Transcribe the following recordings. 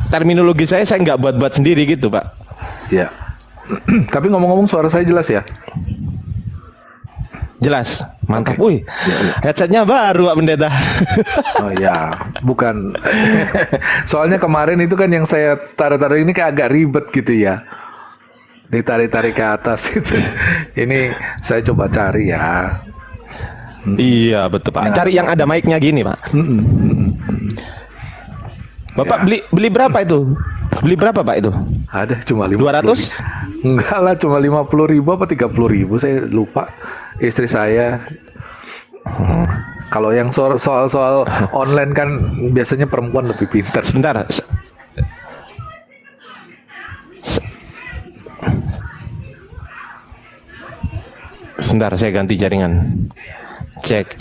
terminologi saya nggak buat-buat sendiri gitu, Pak. Ya. Tapi ngomong-ngomong suara saya jelas ya? Jelas, mantap. Oke. Wih, headsetnya baru Pak Pendeta. Oh ya, bukan. Soalnya kemarin itu kan yang saya taruh-taruh ini kayak agak ribet gitu ya. Ditarik-tarik ke atas itu. Ini saya coba cari ya. Iya betul Pak. Cari yang ada mic-nya gini Pak. Bapak Ya. beli berapa itu? Beli berapa Pak itu? Ada cuma 200? Enggak lah, cuma 50.000 apa 30.000, saya lupa. Istri saya. Kalau yang soal online kan biasanya perempuan lebih pintar. Sebentar. Sebentar, saya ganti jaringan. Cek.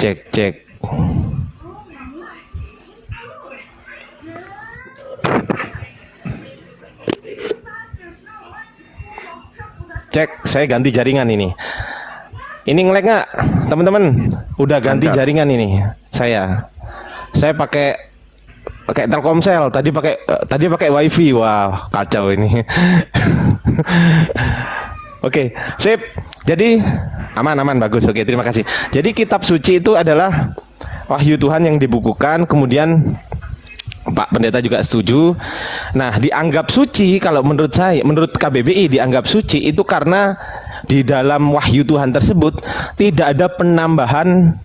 Cek, saya ganti jaringan ini. Ini nge-lag nggak, teman-teman? Udah ganti jaringan ini. Saya pakai Telkomsel. Tadi pakai WiFi. Wah, kacau ini. Oke, sip. Jadi aman, bagus. Oke, terima kasih. Jadi kitab suci itu adalah wahyu Tuhan yang dibukukan, kemudian Pak Pendeta juga setuju. Nah, dianggap suci kalau menurut saya, menurut KBBI dianggap suci itu karena di dalam wahyu Tuhan tersebut tidak ada penambahan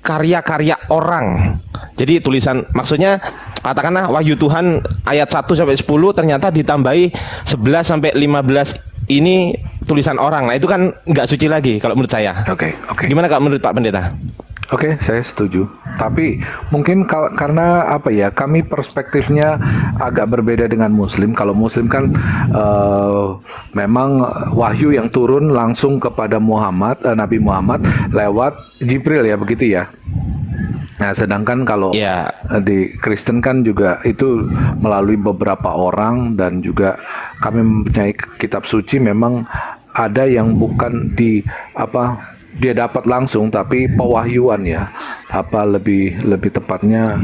karya-karya orang. Jadi tulisan, maksudnya katakanlah wahyu Tuhan ayat 1 sampai 10 ternyata ditambahi 11 sampai 15 ini tulisan orang. Nah, itu kan nggak suci lagi kalau menurut saya. Oke. Gimana Kak menurut Pak Pendeta? Oke, saya setuju. Tapi mungkin karena apa ya, kami perspektifnya agak berbeda dengan Muslim. Kalau Muslim kan memang wahyu yang turun langsung kepada Nabi Muhammad lewat Jibril ya, begitu ya. Nah, sedangkan kalau di Kristen kan juga itu melalui beberapa orang, dan juga kami mempunyai kitab suci memang ada yang bukan dia dapat langsung, tapi pewahyuan ya, lebih tepatnya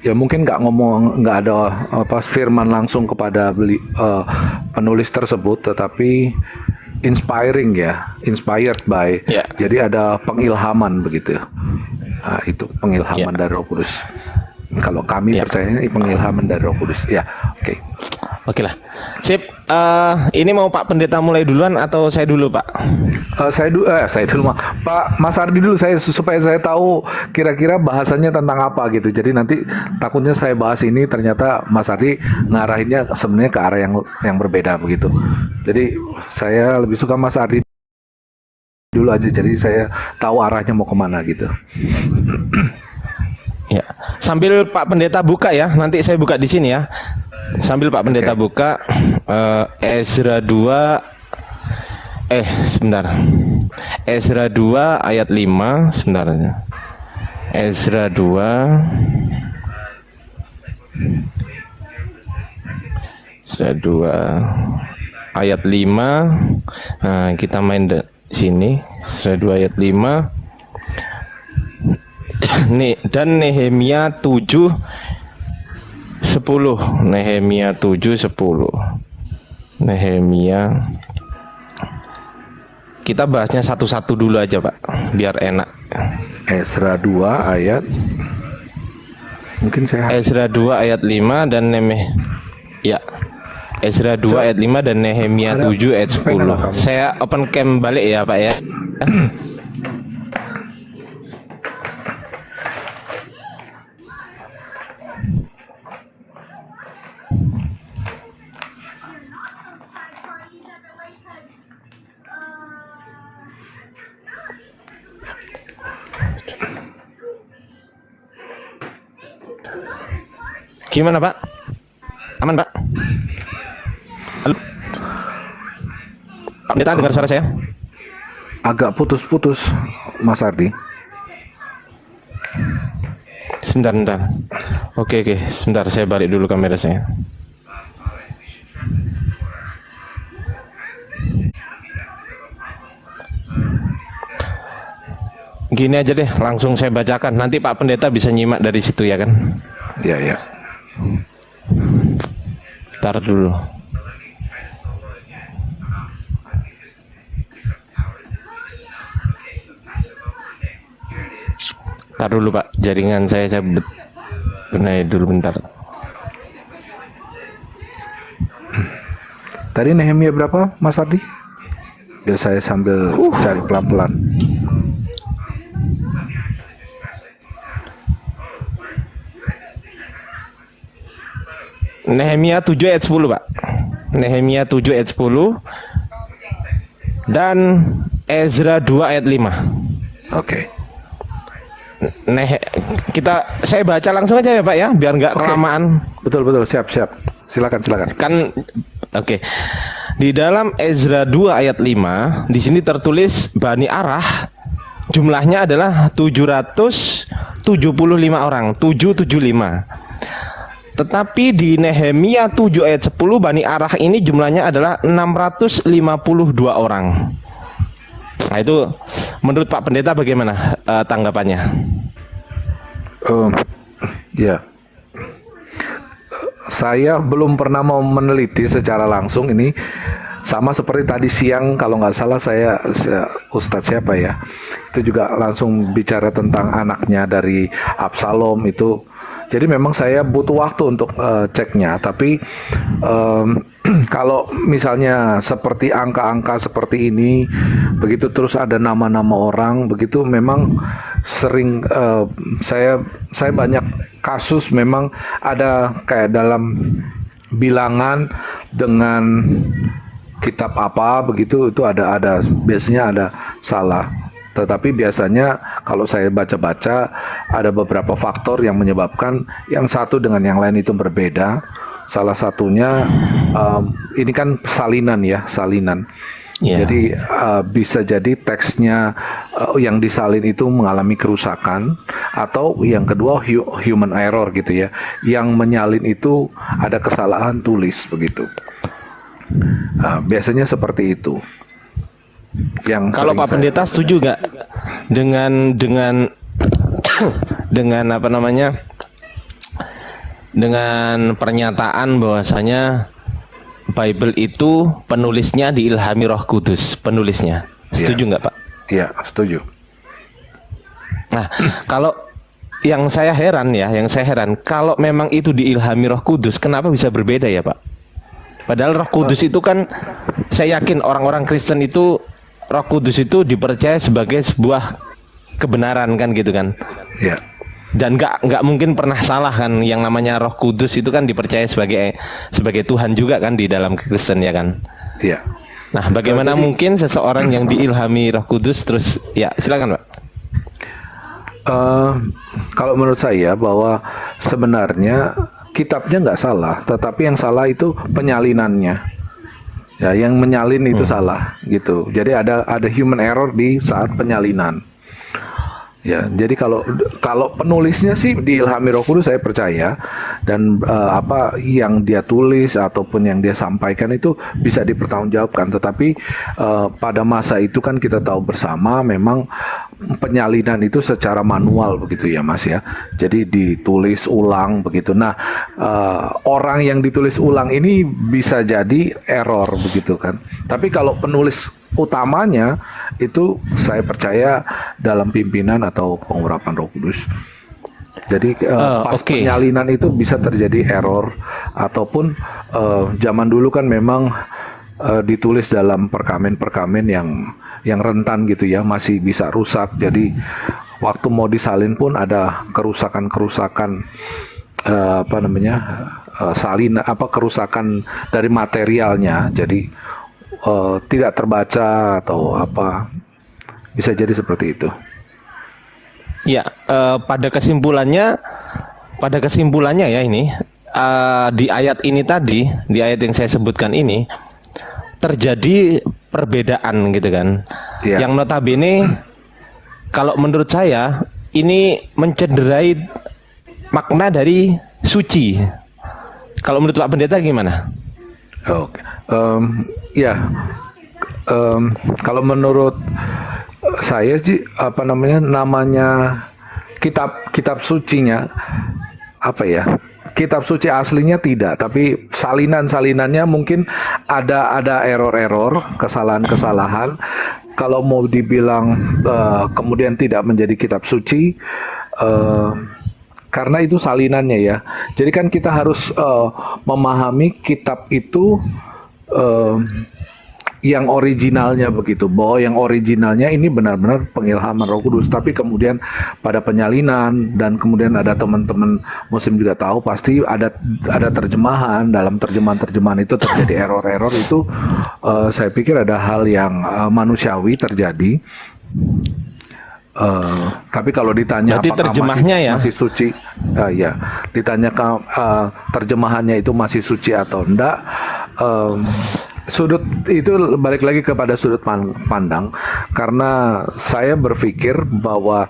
ya, mungkin nggak ada firman langsung kepada penulis tersebut, tetapi inspired by. Jadi ada pengilhaman begitu. Nah, itu pengilhaman dari Roh Kudus. Kalau kami percayanya pengilhaman dari Roh Kudus. Ya, oke. Oke lah, sip. Ini mau Pak Pendeta mulai duluan atau saya dulu Pak? Saya dulu Pak Mas Ardi dulu, supaya saya tahu kira-kira bahasanya tentang apa gitu. Jadi nanti takutnya saya bahas ini ternyata Mas Ardi ngarahinnya sebenarnya ke arah yang berbeda begitu. Jadi saya lebih suka Mas Ardi dulu aja, jadi saya tahu arahnya mau kemana gitu. Ya, sambil Pak Pendeta buka ya, nanti saya buka di sini ya. Sambil Pak Pendeta buka Ezra 2 sebentar. Ezra 2 ayat 5 sebentar. Ezra 2 ayat 5. Nah, kita main sini. Ezra 2 ayat 5. Nih, dan Nehemia 7:10. Nehemia 7:10. Nehemia. Kita bahasnya satu-satu dulu aja, Pak, biar enak. Ezra 2 ayat. Mungkin saya Ezra 2 ayat 5 dan Ezra 2 ayat 5 dan Nehemia 7 ayat 10. Saya open cam balik ya, Pak ya. Gimana Pak? Aman Pak? Halo? Pak Pendeta dengar suara saya? agak putus-putus, Mas Ardi. Sebentar. Oke, sebentar, saya balik dulu kamera saya. Gini aja deh, langsung saya bacakan. Nanti Pak Pendeta bisa nyimak dari situ ya kan? Ya. Tar dulu. Tar dulu Pak, jaringan saya benahi dulu bentar. Tadi Nehemia berapa, Mas Ardi? Biar saya sambil cari pelan-pelan. Nehemia 7 ayat 10 Pak. Nehemia 7 ayat 10 dan Ezra 2 ayat 5. Oke. Saya baca langsung aja ya Pak ya, biar nggak kelamaan. Betul, siap. Silakan. Kan oke. Di dalam Ezra 2 ayat 5, di sini tertulis Bani Arah jumlahnya adalah 775 orang, 775. Tetapi di Nehemia 7 ayat 10 Bani Arah ini jumlahnya adalah 652 orang. Nah itu menurut Pak Pendeta bagaimana tanggapannya? Ya, saya belum pernah mau meneliti secara langsung ini. Sama seperti tadi siang kalau nggak salah saya Ustadz siapa ya, itu juga langsung bicara tentang anaknya dari Absalom itu. Jadi memang saya butuh waktu untuk ceknya. Tapi kalau misalnya seperti angka-angka seperti ini, begitu terus ada nama-nama orang, begitu memang sering saya banyak kasus memang ada kayak dalam bilangan dengan kitab apa begitu itu ada biasanya ada salah. Tetapi biasanya kalau saya baca-baca ada beberapa faktor yang menyebabkan yang satu dengan yang lain itu berbeda. Salah satunya ini kan salinan. Yeah. Jadi bisa jadi teksnya yang disalin itu mengalami kerusakan, atau yang kedua human error gitu ya. Yang menyalin itu ada kesalahan tulis begitu. Biasanya seperti itu. Kalau Pak Pendeta setuju nggak dengan apa namanya, dengan pernyataan bahwasanya Bible itu penulisnya diilhami Roh Kudus, penulisnya? Setuju nggak Pak? Iya, setuju. Nah, kalau yang saya heran kalau memang itu diilhami Roh Kudus, kenapa bisa berbeda ya Pak? Padahal Roh Kudus itu kan, saya yakin orang-orang Kristen itu Roh Kudus itu dipercaya sebagai sebuah kebenaran kan gitu kan? Iya. Dan nggak mungkin pernah salah kan, yang namanya Roh Kudus itu kan dipercaya sebagai Tuhan juga kan di dalam Kristen ya kan? Iya. Nah, bagaimana mungkin seseorang yang diilhami Roh Kudus terus ya silakan Pak. Kalau menurut saya bahwa sebenarnya kitabnya nggak salah, tetapi yang salah itu penyalinannya. Ya, yang menyalin itu salah gitu. Jadi ada human error di saat penyalinan. Ya, jadi kalau penulisnya sih diilhami Roh Kudus saya percaya, dan apa yang dia tulis ataupun yang dia sampaikan itu bisa dipertanggungjawabkan. Tetapi pada masa itu kan kita tahu bersama memang penyalinan itu secara manual begitu ya Mas ya. Jadi ditulis ulang begitu. Nah, orang yang ditulis ulang ini bisa jadi error begitu kan. Tapi kalau penulis utamanya itu saya percaya dalam pimpinan atau pengurapan Roh Kudus. Jadi pas penyalinan itu bisa terjadi error, ataupun zaman dulu kan memang ditulis dalam perkamen yang rentan gitu ya, masih bisa rusak. Jadi waktu mau disalin pun ada kerusakan kerusakan dari materialnya. Jadi tidak terbaca atau apa, bisa jadi seperti itu. Ya, pada kesimpulannya ya ini di ayat ini tadi, di ayat yang saya sebutkan ini terjadi perbedaan gitu kan. Ya. Yang notabene kalau menurut saya ini mencederai makna dari suci. Kalau menurut Pak Pendeta gimana? Oke. Kalau menurut saya sih namanya kitab sucinya apa ya, kitab suci aslinya tidak, tapi salinan-salinannya mungkin ada error-error, kesalahan-kesalahan. Kalau mau dibilang kemudian tidak menjadi kitab suci, karena itu salinannya ya. Jadi kan kita harus memahami kitab itu yang originalnya begitu, bahwa yang originalnya ini benar-benar pengilhaman Roh Kudus, tapi kemudian pada penyalinan dan kemudian ada teman-teman Muslim juga tahu pasti ada terjemahan, dalam terjemahan itu terjadi error-error itu, saya pikir ada hal yang manusiawi terjadi. Tapi kalau ditanya berarti apakah terjemahnya masih suci, ya ditanya terjemahannya itu masih suci atau enggak, sudut itu balik lagi kepada sudut pandang, karena saya berpikir bahwa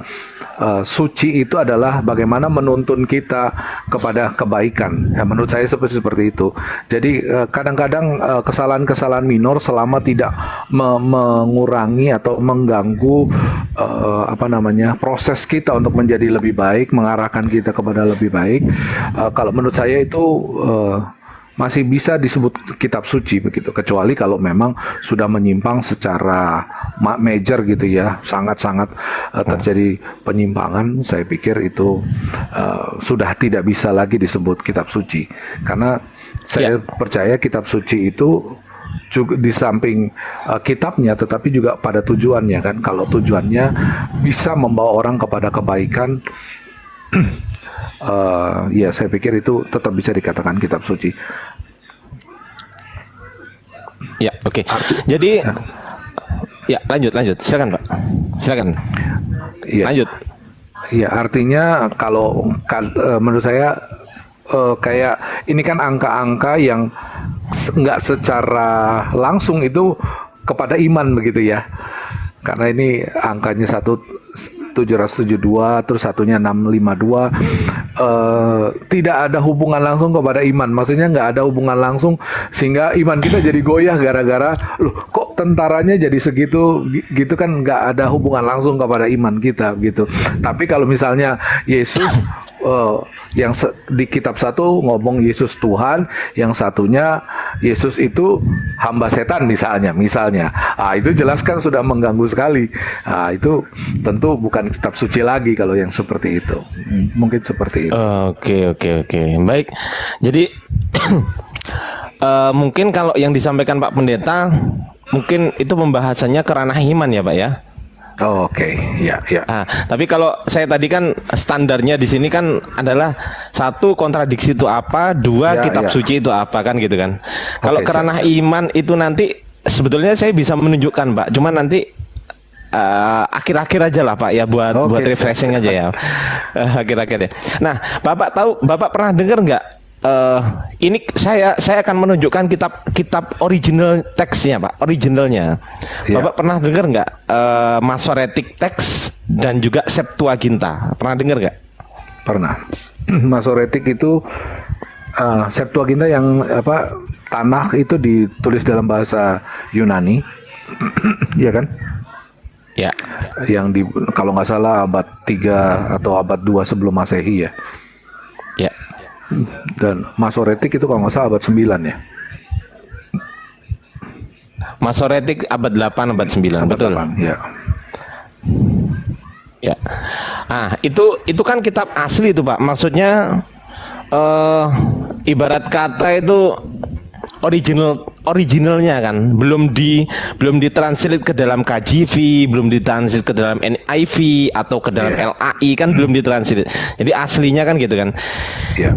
suci itu adalah bagaimana menuntun kita kepada kebaikan. Ya, menurut saya seperti itu. Jadi kadang-kadang kesalahan-kesalahan minor selama tidak mengurangi atau mengganggu proses kita untuk menjadi lebih baik, mengarahkan kita kepada lebih baik. Kalau menurut saya itu masih bisa disebut kitab suci begitu, kecuali kalau memang sudah menyimpang secara major gitu ya, sangat-sangat terjadi penyimpangan. Saya pikir itu sudah tidak bisa lagi disebut kitab suci, karena saya percaya kitab suci itu juga di samping kitabnya, tetapi juga pada tujuannya kan. Kalau tujuannya bisa membawa orang kepada kebaikan, ya saya pikir itu tetap bisa dikatakan kitab suci. Ya, oke. Jadi ya lanjut, silakan Pak, silakan. Ya. Lanjut. Ya, artinya kalau menurut saya kayak ini kan angka-angka yang nggak secara langsung itu kepada iman begitu ya, karena ini angkanya 772 terus satunya 652, tidak ada hubungan langsung kepada iman. Maksudnya nggak ada hubungan langsung sehingga iman kita jadi goyah gara-gara loh kok tentaranya jadi segitu gitu kan, nggak ada hubungan langsung kepada iman kita gitu. Tapi kalau misalnya Yesus yang di kitab satu ngomong Yesus Tuhan, yang satunya Yesus itu hamba setan misalnya, itu jelas kan sudah mengganggu sekali. Itu tentu bukan kitab suci lagi kalau yang seperti itu. Mungkin seperti itu. Oke. Baik. Jadi mungkin kalau yang disampaikan Pak Pendeta, mungkin itu pembahasannya ke ranah iman ya Pak ya. Oke. Ya. Tapi kalau saya tadi kan standarnya di sini kan adalah satu, kontradiksi itu apa, dua, kitab suci itu apa kan gitu kan. Kalau ke ranah iman itu nanti sebetulnya saya bisa menunjukkan Pak, cuman nanti akhir-akhir aja lah Pak ya, buat refreshing aja ya. Akhir-akhir ya. Nah, Bapak pernah dengar nggak? Ini saya akan menunjukkan kitab original teksnya Pak, originalnya. Bapak pernah dengar nggak Masoretic Text dan juga Septuaginta? Pernah dengar nggak? Pernah. Masoretic itu Septuaginta yang Tanakh itu ditulis dalam bahasa Yunani, ya kan? Ya. Yang kalau nggak salah abad 3 atau abad 2 sebelum Masehi ya. Ya. Dan Masoretic itu kalau nggak salah abad 9 ya. Masoretic abad 8, abad 9, abad betul. 8, ya. Ya. Itu kan kitab asli itu Pak. Maksudnya ibarat kata itu originalnya kan, belum ditranslate ke dalam KJV, belum ditranslate ke dalam NIV atau ke dalam LAI kan, belum ditranslate. Jadi aslinya kan gitu kan. Iya.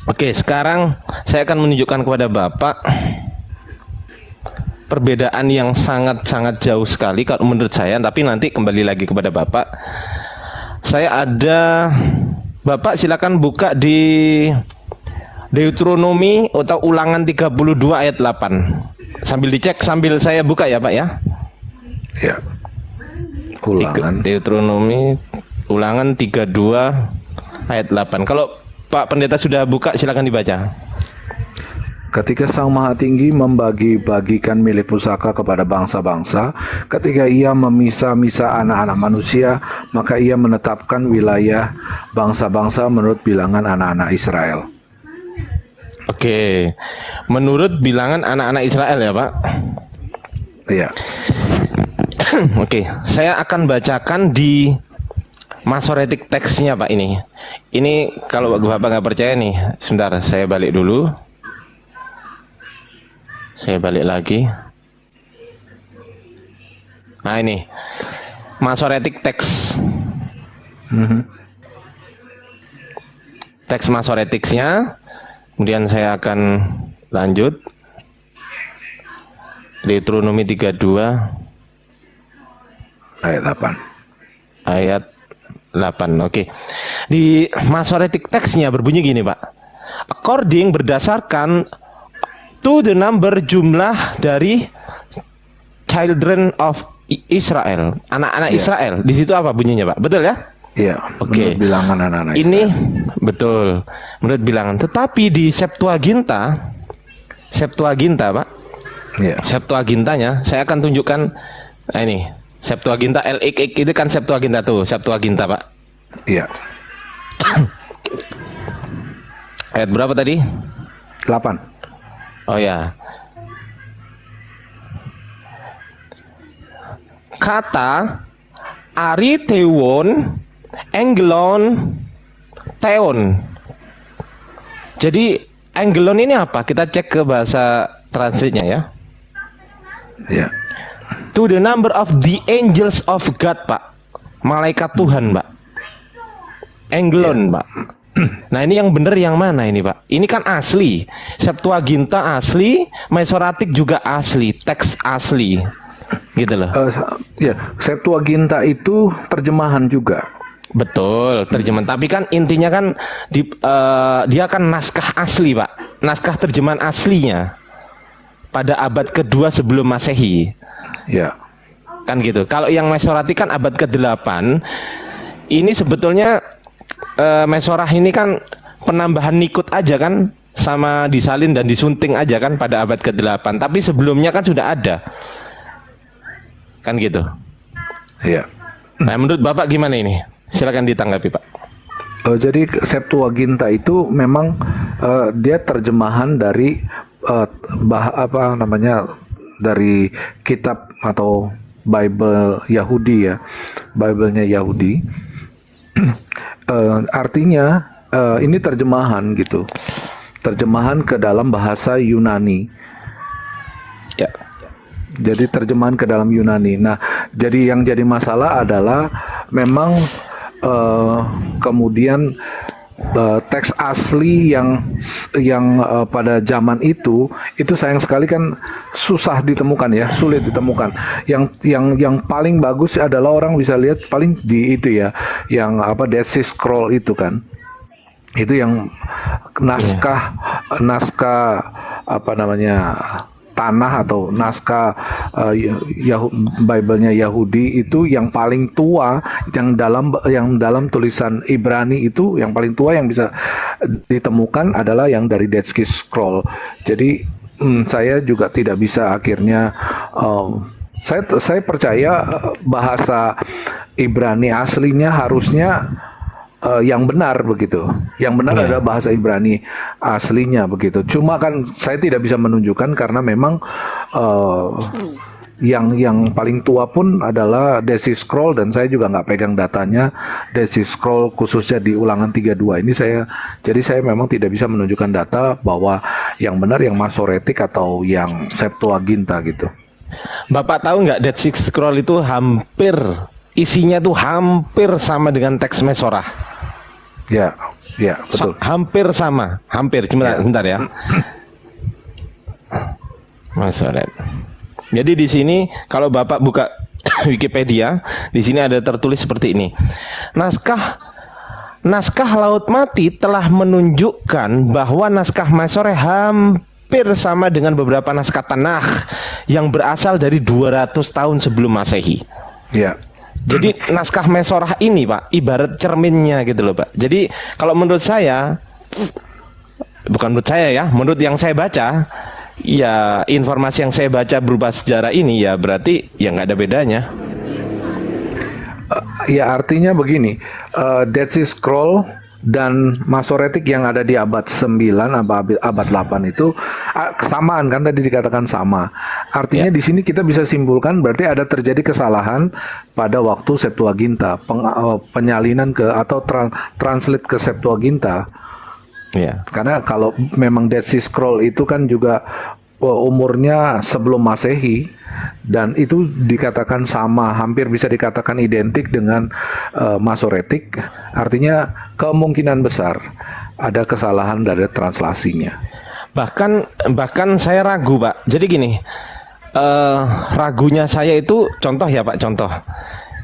Oke, sekarang saya akan menunjukkan kepada Bapak perbedaan yang sangat-sangat jauh sekali kalau menurut saya, tapi nanti kembali lagi kepada Bapak. Bapak silakan buka di Deuteronomi atau Ulangan 32 ayat 8. Sambil dicek sambil saya buka ya Pak ya. Ya. Ulangan. Deuteronomi Ulangan 32 ayat 8. Kalau Pak Pendeta sudah buka silakan dibaca. Ketika Sang Maha Tinggi membagi-bagikan milik pusaka kepada bangsa-bangsa, ketika ia memisah-misah anak-anak manusia, maka ia menetapkan wilayah bangsa-bangsa menurut bilangan anak-anak Israel. Oke, menurut bilangan anak-anak Israel ya Pak? Iya. Oke, saya akan bacakan di Masoretic teksnya Pak ini. Ini kalau Bapak nggak percaya nih, sebentar saya balik dulu. Saya balik lagi. Nah ini Masoretic teks. Teks Masoreticsnya. Kemudian saya akan lanjut. Deuteronomi 32 ayat 8. Ayat 8. Oke. Di Masoretic teksnya berbunyi gini, Pak. According berdasarkan to the number jumlah dari children of Israel, anak-anak Israel. Di situ apa bunyinya, Pak? Betul ya? Iya. Oke. Menurut bilangan anak-anak Israel. Ini betul menurut bilangan. Tetapi di Septuaginta, Pak. Iya. Septuagintanya saya akan tunjukkan. Nah ini Septuaginta LXX itu kan Septuaginta tuh, Septuaginta, Pak. Iya. Ayat berapa tadi? 8. Oh ya. Kata Aritewon, Engelon, Theon. Jadi Engelon ini apa? Kita cek ke bahasa translate-nya ya. Iya. To the number of the angels of God, Pak. Malaikat Tuhan, Pak. Engelon, Pak. Nah ini yang benar yang mana ini, Pak? Ini kan asli. Septuaginta asli, Masoretic juga asli, teks asli. Gitu loh. Ya, Septuaginta itu terjemahan juga. Betul, terjemahan. Tapi kan intinya kan dia kan naskah asli, Pak. Naskah terjemahan aslinya pada abad kedua sebelum Masehi. Ya. Kan gitu. Kalau yang Masoretic kan abad ke-8. Ini sebetulnya Mesorah ini kan penambahan nikut aja kan, sama disalin dan disunting aja kan pada abad ke-8. Tapi sebelumnya kan sudah ada. Kan gitu. Iya. Nah, menurut Bapak gimana ini? Silakan ditanggapi, Pak. Jadi Septuaginta itu memang dia terjemahan dari dari kitab atau Bible Yahudi ya, Bible-nya Yahudi. Artinya ini terjemahan gitu, terjemahan ke dalam bahasa Yunani. Ya. Jadi terjemahan ke dalam Yunani. Nah, jadi yang jadi masalah adalah memang kemudian teks asli yang pada zaman itu sayang sekali kan susah ditemukan ya, sulit ditemukan. Yang paling bagus adalah orang bisa lihat paling di itu ya, yang Dead Sea Scroll itu kan. Itu yang naskah tanah atau naskah Bible-nya Yahudi itu yang paling tua, yang dalam tulisan Ibrani itu yang paling tua yang bisa ditemukan adalah yang dari Dead Sea Scroll. Jadi saya juga tidak bisa akhirnya saya percaya bahasa Ibrani aslinya harusnya yang benar begitu. Yang benar adalah bahasa Ibrani aslinya begitu. Cuma kan saya tidak bisa menunjukkan karena memang yang paling tua pun adalah Dead Sea Scroll dan saya juga nggak pegang datanya Dead Sea Scroll khususnya di Ulangan 32 ini jadi saya memang tidak bisa menunjukkan data bahwa yang benar yang Masoretic atau yang Septuaginta gitu. Bapak tahu nggak Dead Sea Scroll itu isinya tuh hampir sama dengan teks Mesorah. Ya, betul. Hampir sama, cuma sebentar ya. Masoret. Jadi di sini kalau Bapak buka Wikipedia, di sini ada tertulis seperti ini. Naskah Laut Mati telah menunjukkan bahwa naskah Masoreh hampir sama dengan beberapa naskah Tanakh yang berasal dari 200 tahun sebelum Masehi. Ya. Jadi naskah Mesorah ini, Pak, ibarat cerminnya gitu loh, Pak. Jadi kalau menurut saya bukan menurut saya ya, menurut yang saya baca, ya informasi yang saya baca berupa sejarah ini ya berarti ya nggak ada bedanya. Ya artinya begini, Dead Sea Scroll dan Masoretic yang ada di abad 9 abad 8 itu kesamaan kan, tadi dikatakan sama. Artinya di sini kita bisa simpulkan berarti ada terjadi kesalahan pada waktu Septuaginta, penyalinan ke atau translate ke Septuaginta. Karena kalau memang Dead Sea Scroll itu kan juga umurnya sebelum Masehi dan itu dikatakan sama, hampir bisa dikatakan identik dengan Masoretic, artinya kemungkinan besar ada kesalahan dari translasinya. Bahkan saya ragu, Pak. Jadi gini, ragunya saya itu contoh ya, Pak, contoh.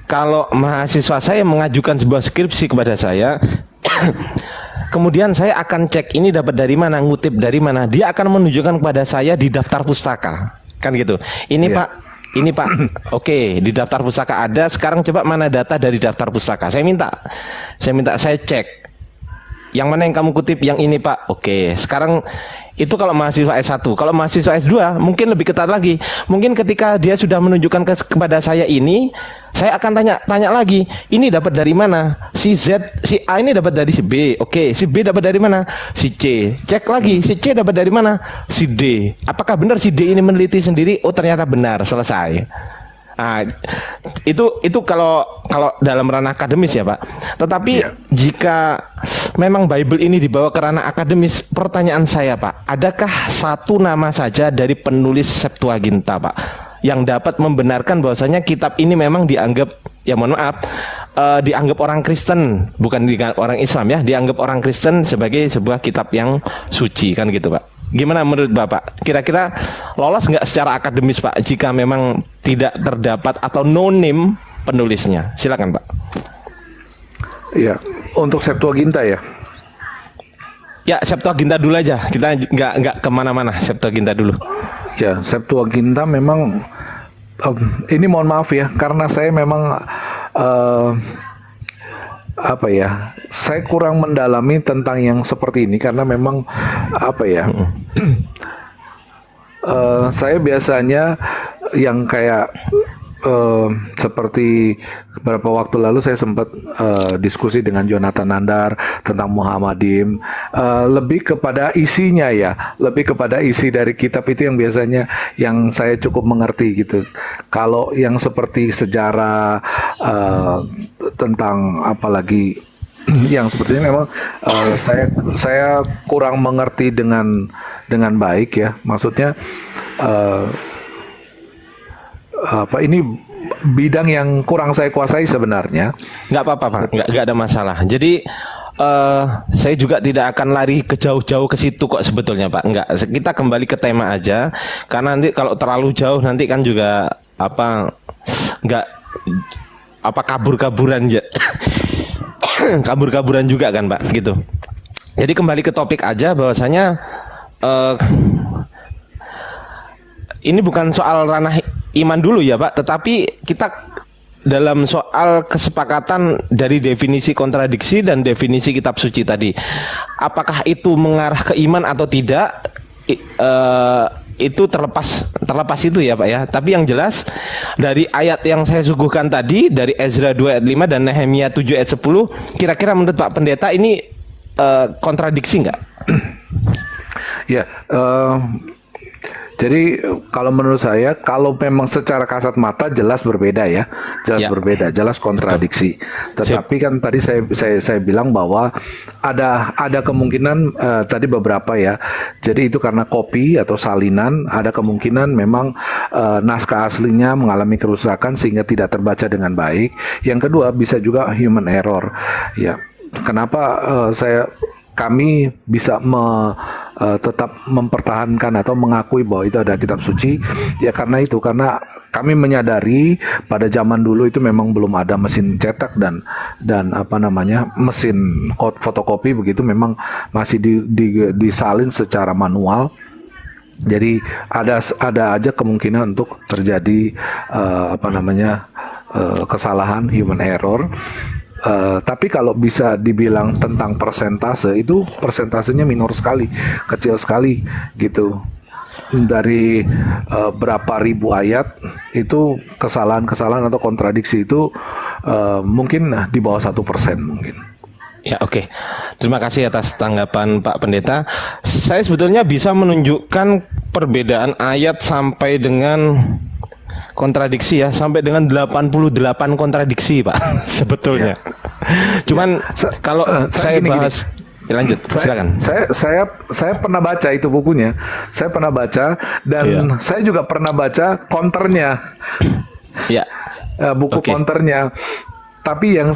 Kalau mahasiswa saya mengajukan sebuah skripsi kepada saya kemudian saya akan cek ini dapat dari mana, ngutip dari mana. Dia akan menunjukkan kepada saya di daftar pustaka, kan gitu. Ini Pak, ini Pak, oke, di daftar pustaka ada. Sekarang coba mana data dari daftar pustaka. Saya minta saya cek. Yang mana yang kamu kutip? Yang ini Pak. Oke, sekarang itu kalau mahasiswa S1. Kalau mahasiswa S2 mungkin lebih ketat lagi. Mungkin ketika dia sudah menunjukkan kepada saya ini, saya akan tanya lagi, ini dapat dari mana? Si Z, si A ini dapat dari si B. Oke, si B dapat dari mana? Si C. Cek lagi, si C dapat dari mana? Si D. Apakah benar si D ini meneliti sendiri? Oh, ternyata benar, selesai. Nah, itu kalau dalam ranah akademis ya, Pak. Tetapi jika memang Bible ini dibawa ke ranah akademis, pertanyaan saya, Pak, adakah satu nama saja dari penulis Septuaginta, Pak, yang dapat membenarkan bahwasanya kitab ini memang dianggap, ya mohon maaf, dianggap orang Kristen, bukan dianggap orang Islam ya, dianggap orang Kristen sebagai sebuah kitab yang suci, kan gitu, Pak. Gimana menurut Bapak? Kira-kira lolos nggak secara akademis, Pak, jika memang tidak terdapat atau no name penulisnya? Silakan, Pak. Ya, untuk Septuaginta ya. Ya, Septuaginta dulu aja. Kita nggak kemana-mana. Septuaginta dulu. Ya, Septuaginta memang ini mohon maaf ya, karena saya memang apa ya, saya kurang mendalami tentang yang seperti ini karena memang apa ya, saya biasanya yang kayak seperti beberapa waktu lalu saya sempat diskusi dengan Jonathan Nandar tentang Muhammadim, lebih kepada isinya ya, lebih kepada isi dari kitab itu yang biasanya yang saya cukup mengerti gitu. Kalau yang seperti sejarah tentang apalagi yang sepertinya memang saya kurang mengerti dengan baik ya, maksudnya apa ini bidang yang kurang saya kuasai sebenarnya. Nggak apa-apa, Pak, nggak ada masalah. Jadi saya juga tidak akan lari ke jauh-jauh ke situ kok sebetulnya, Pak. Nggak, kita kembali ke tema aja, karena nanti kalau terlalu jauh nanti kan juga kabur-kaburan ya. Kabur-kaburan juga kan, Pak, gitu. Jadi kembali ke topik aja, bahwasanya ini bukan soal ranah iman dulu ya, Pak, tetapi kita dalam soal kesepakatan dari definisi kontradiksi dan definisi kitab suci tadi. Apakah itu mengarah ke iman atau tidak? Itu terlepas itu ya, Pak ya. Tapi yang jelas dari ayat yang saya suguhkan tadi dari Ezra 2 ayat 5 dan Nehemia 7 ayat 10, kira-kira menurut Pak Pendeta ini kontradiksi nggak? Ya, jadi kalau menurut saya, kalau memang secara kasat mata jelas berbeda ya, berbeda, jelas kontradiksi. Tetapi kan tadi saya bilang bahwa ada kemungkinan tadi beberapa ya. Jadi itu karena copy atau salinan, ada kemungkinan memang naskah aslinya mengalami kerusakan sehingga tidak terbaca dengan baik. Yang kedua bisa juga human error. Ya, kenapa kami bisa tetap mempertahankan atau mengakui bahwa itu ada kitab suci ya, karena kami menyadari pada zaman dulu itu memang belum ada mesin cetak dan mesin fotokopi begitu, memang masih disalin secara manual. Jadi ada aja kemungkinan untuk terjadi kesalahan, human error. Tapi kalau bisa dibilang tentang persentase, itu persentasenya minor sekali, kecil sekali gitu. Dari berapa ribu ayat itu kesalahan-kesalahan atau kontradiksi itu mungkin di bawah 1% mungkin. Ya, oke. Terima kasih atas tanggapan Pak Pendeta. Saya sebetulnya bisa menunjukkan perbedaan ayat sampai dengan kontradiksi ya, sampai dengan 88 kontradiksi Pak sebetulnya. Cuman kalau saya bahas lanjut, silakan. Saya pernah baca itu bukunya. Saya pernah baca dan saya juga pernah baca counternya. Ya. Buku counternya. Tapi yang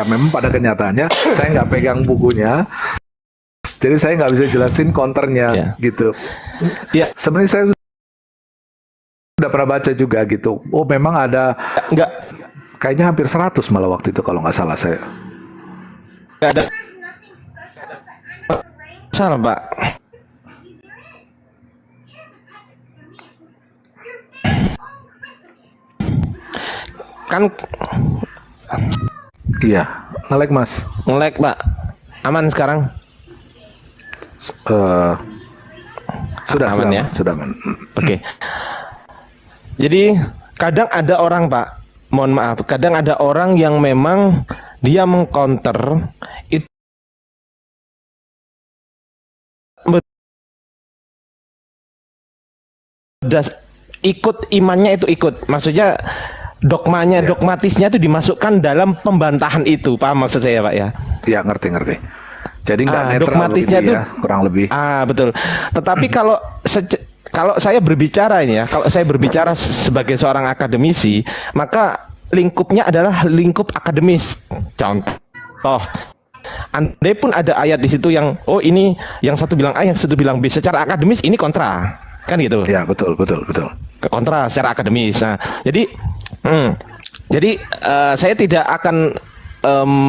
memang pada kenyataannya saya nggak pegang bukunya. Jadi saya nggak bisa jelasin counternya gitu. Ya, sebenarnya saya udah pernah baca juga gitu. Oh, memang ada kayaknya hampir 100 malah waktu itu kalau nggak salah saya. Nggak ada salah, Pak. Kan iya, nge-lag Mas. Nge-lag, Pak. Aman sekarang? Sudah aman ya? Sudah aman. Oke. Jadi kadang ada orang Pak, mohon maaf, kadang ada orang yang memang dia mengcounter itu ikut imannya itu ikut, maksudnya dogmanya, dogmatisnya itu dimasukkan dalam pembantahan itu, paham maksud saya Pak ya? Ya, ngerti. Jadi nggak netral dogmatisnya itu ya, kurang lebih. Betul. Tetapi kalau saya berbicara ini ya, kalau saya berbicara sebagai seorang akademisi, maka lingkupnya adalah lingkup akademis. Contoh, andai pun ada ayat di situ yang ini yang satu bilang A, yang satu bilang B, secara akademis ini kontra, kan gitu? Ya, betul. Kontra secara akademis. Nah, jadi saya tidak akan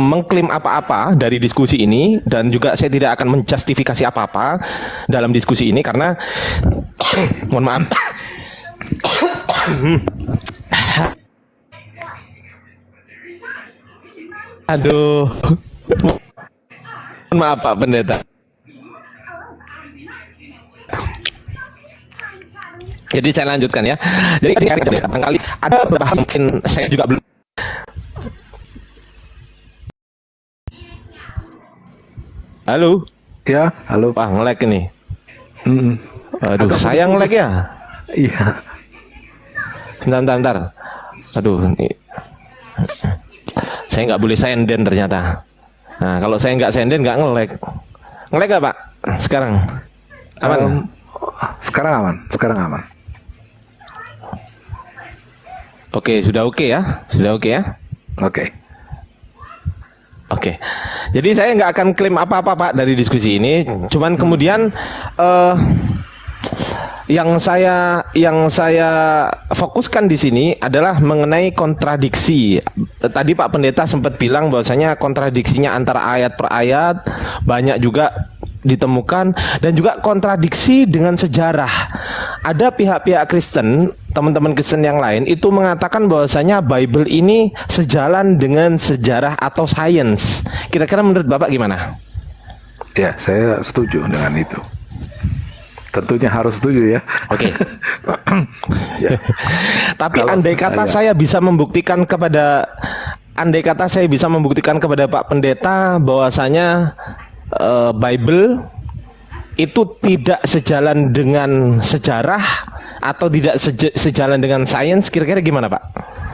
mengklaim apa-apa dari diskusi ini, dan juga saya tidak akan menjustifikasi apa-apa dalam diskusi ini karena mohon maaf. Aduh. Mohon maaf Pak Pendeta. Jadi saya lanjutkan ya. Jadi barangkali ada beberapa mungkin saya juga belum. Halo. Ya, halo. Wah, nge-lag ini. Aduh, saya nge-lag ya. Iya. Bentar. Aduh, ini. Saya nggak boleh senden ternyata. Nah, kalau saya nggak senden nggak nge-lag. Nge-lag nggak Pak? Sekarang aman? Sekarang aman. Oke, sudah oke ya? Oke. Jadi saya nggak akan klaim apa-apa Pak dari diskusi ini. Cuman kemudian yang saya fokuskan di sini adalah mengenai kontradiksi. Tadi Pak Pendeta sempat bilang bahwasanya kontradiksinya antara ayat per ayat banyak juga ditemukan, dan juga kontradiksi dengan sejarah. Ada pihak-pihak Kristen, teman-teman Kristen yang lain itu mengatakan bahwasanya Bible ini sejalan dengan sejarah atau sains. Kira-kira menurut Bapak gimana? Ya, saya setuju dengan itu. Tentunya harus setuju ya. Oke. Ya. Tapi andai kata saya bisa membuktikan kepada Pak Pendeta bahwasanya Bible itu tidak sejalan dengan sejarah atau tidak sejalan dengan sains, kira-kira gimana Pak?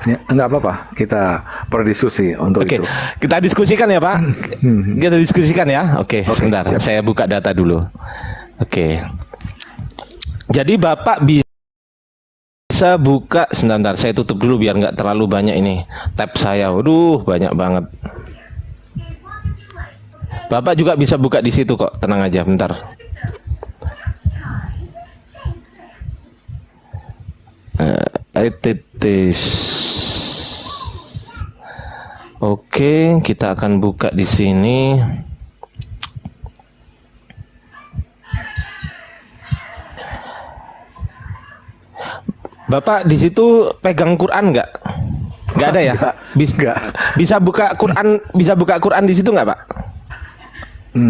Ya, enggak apa-apa, kita berdiskusi untuk itu. Kita diskusikan ya Pak. Kita diskusikan ya. Oke, sebentar, siap. Saya buka data dulu. Oke. Jadi Bapak bisa buka, sebentar, saya tutup dulu biar nggak terlalu banyak ini tab saya. Waduh, banyak banget. Bapak juga bisa buka di situ kok, tenang aja, bentar. Oke, kita akan buka di sini. Bapak di situ pegang Quran nggak? Nggak ada ya? Nggak. Bisa buka Quran di situ nggak, Pak?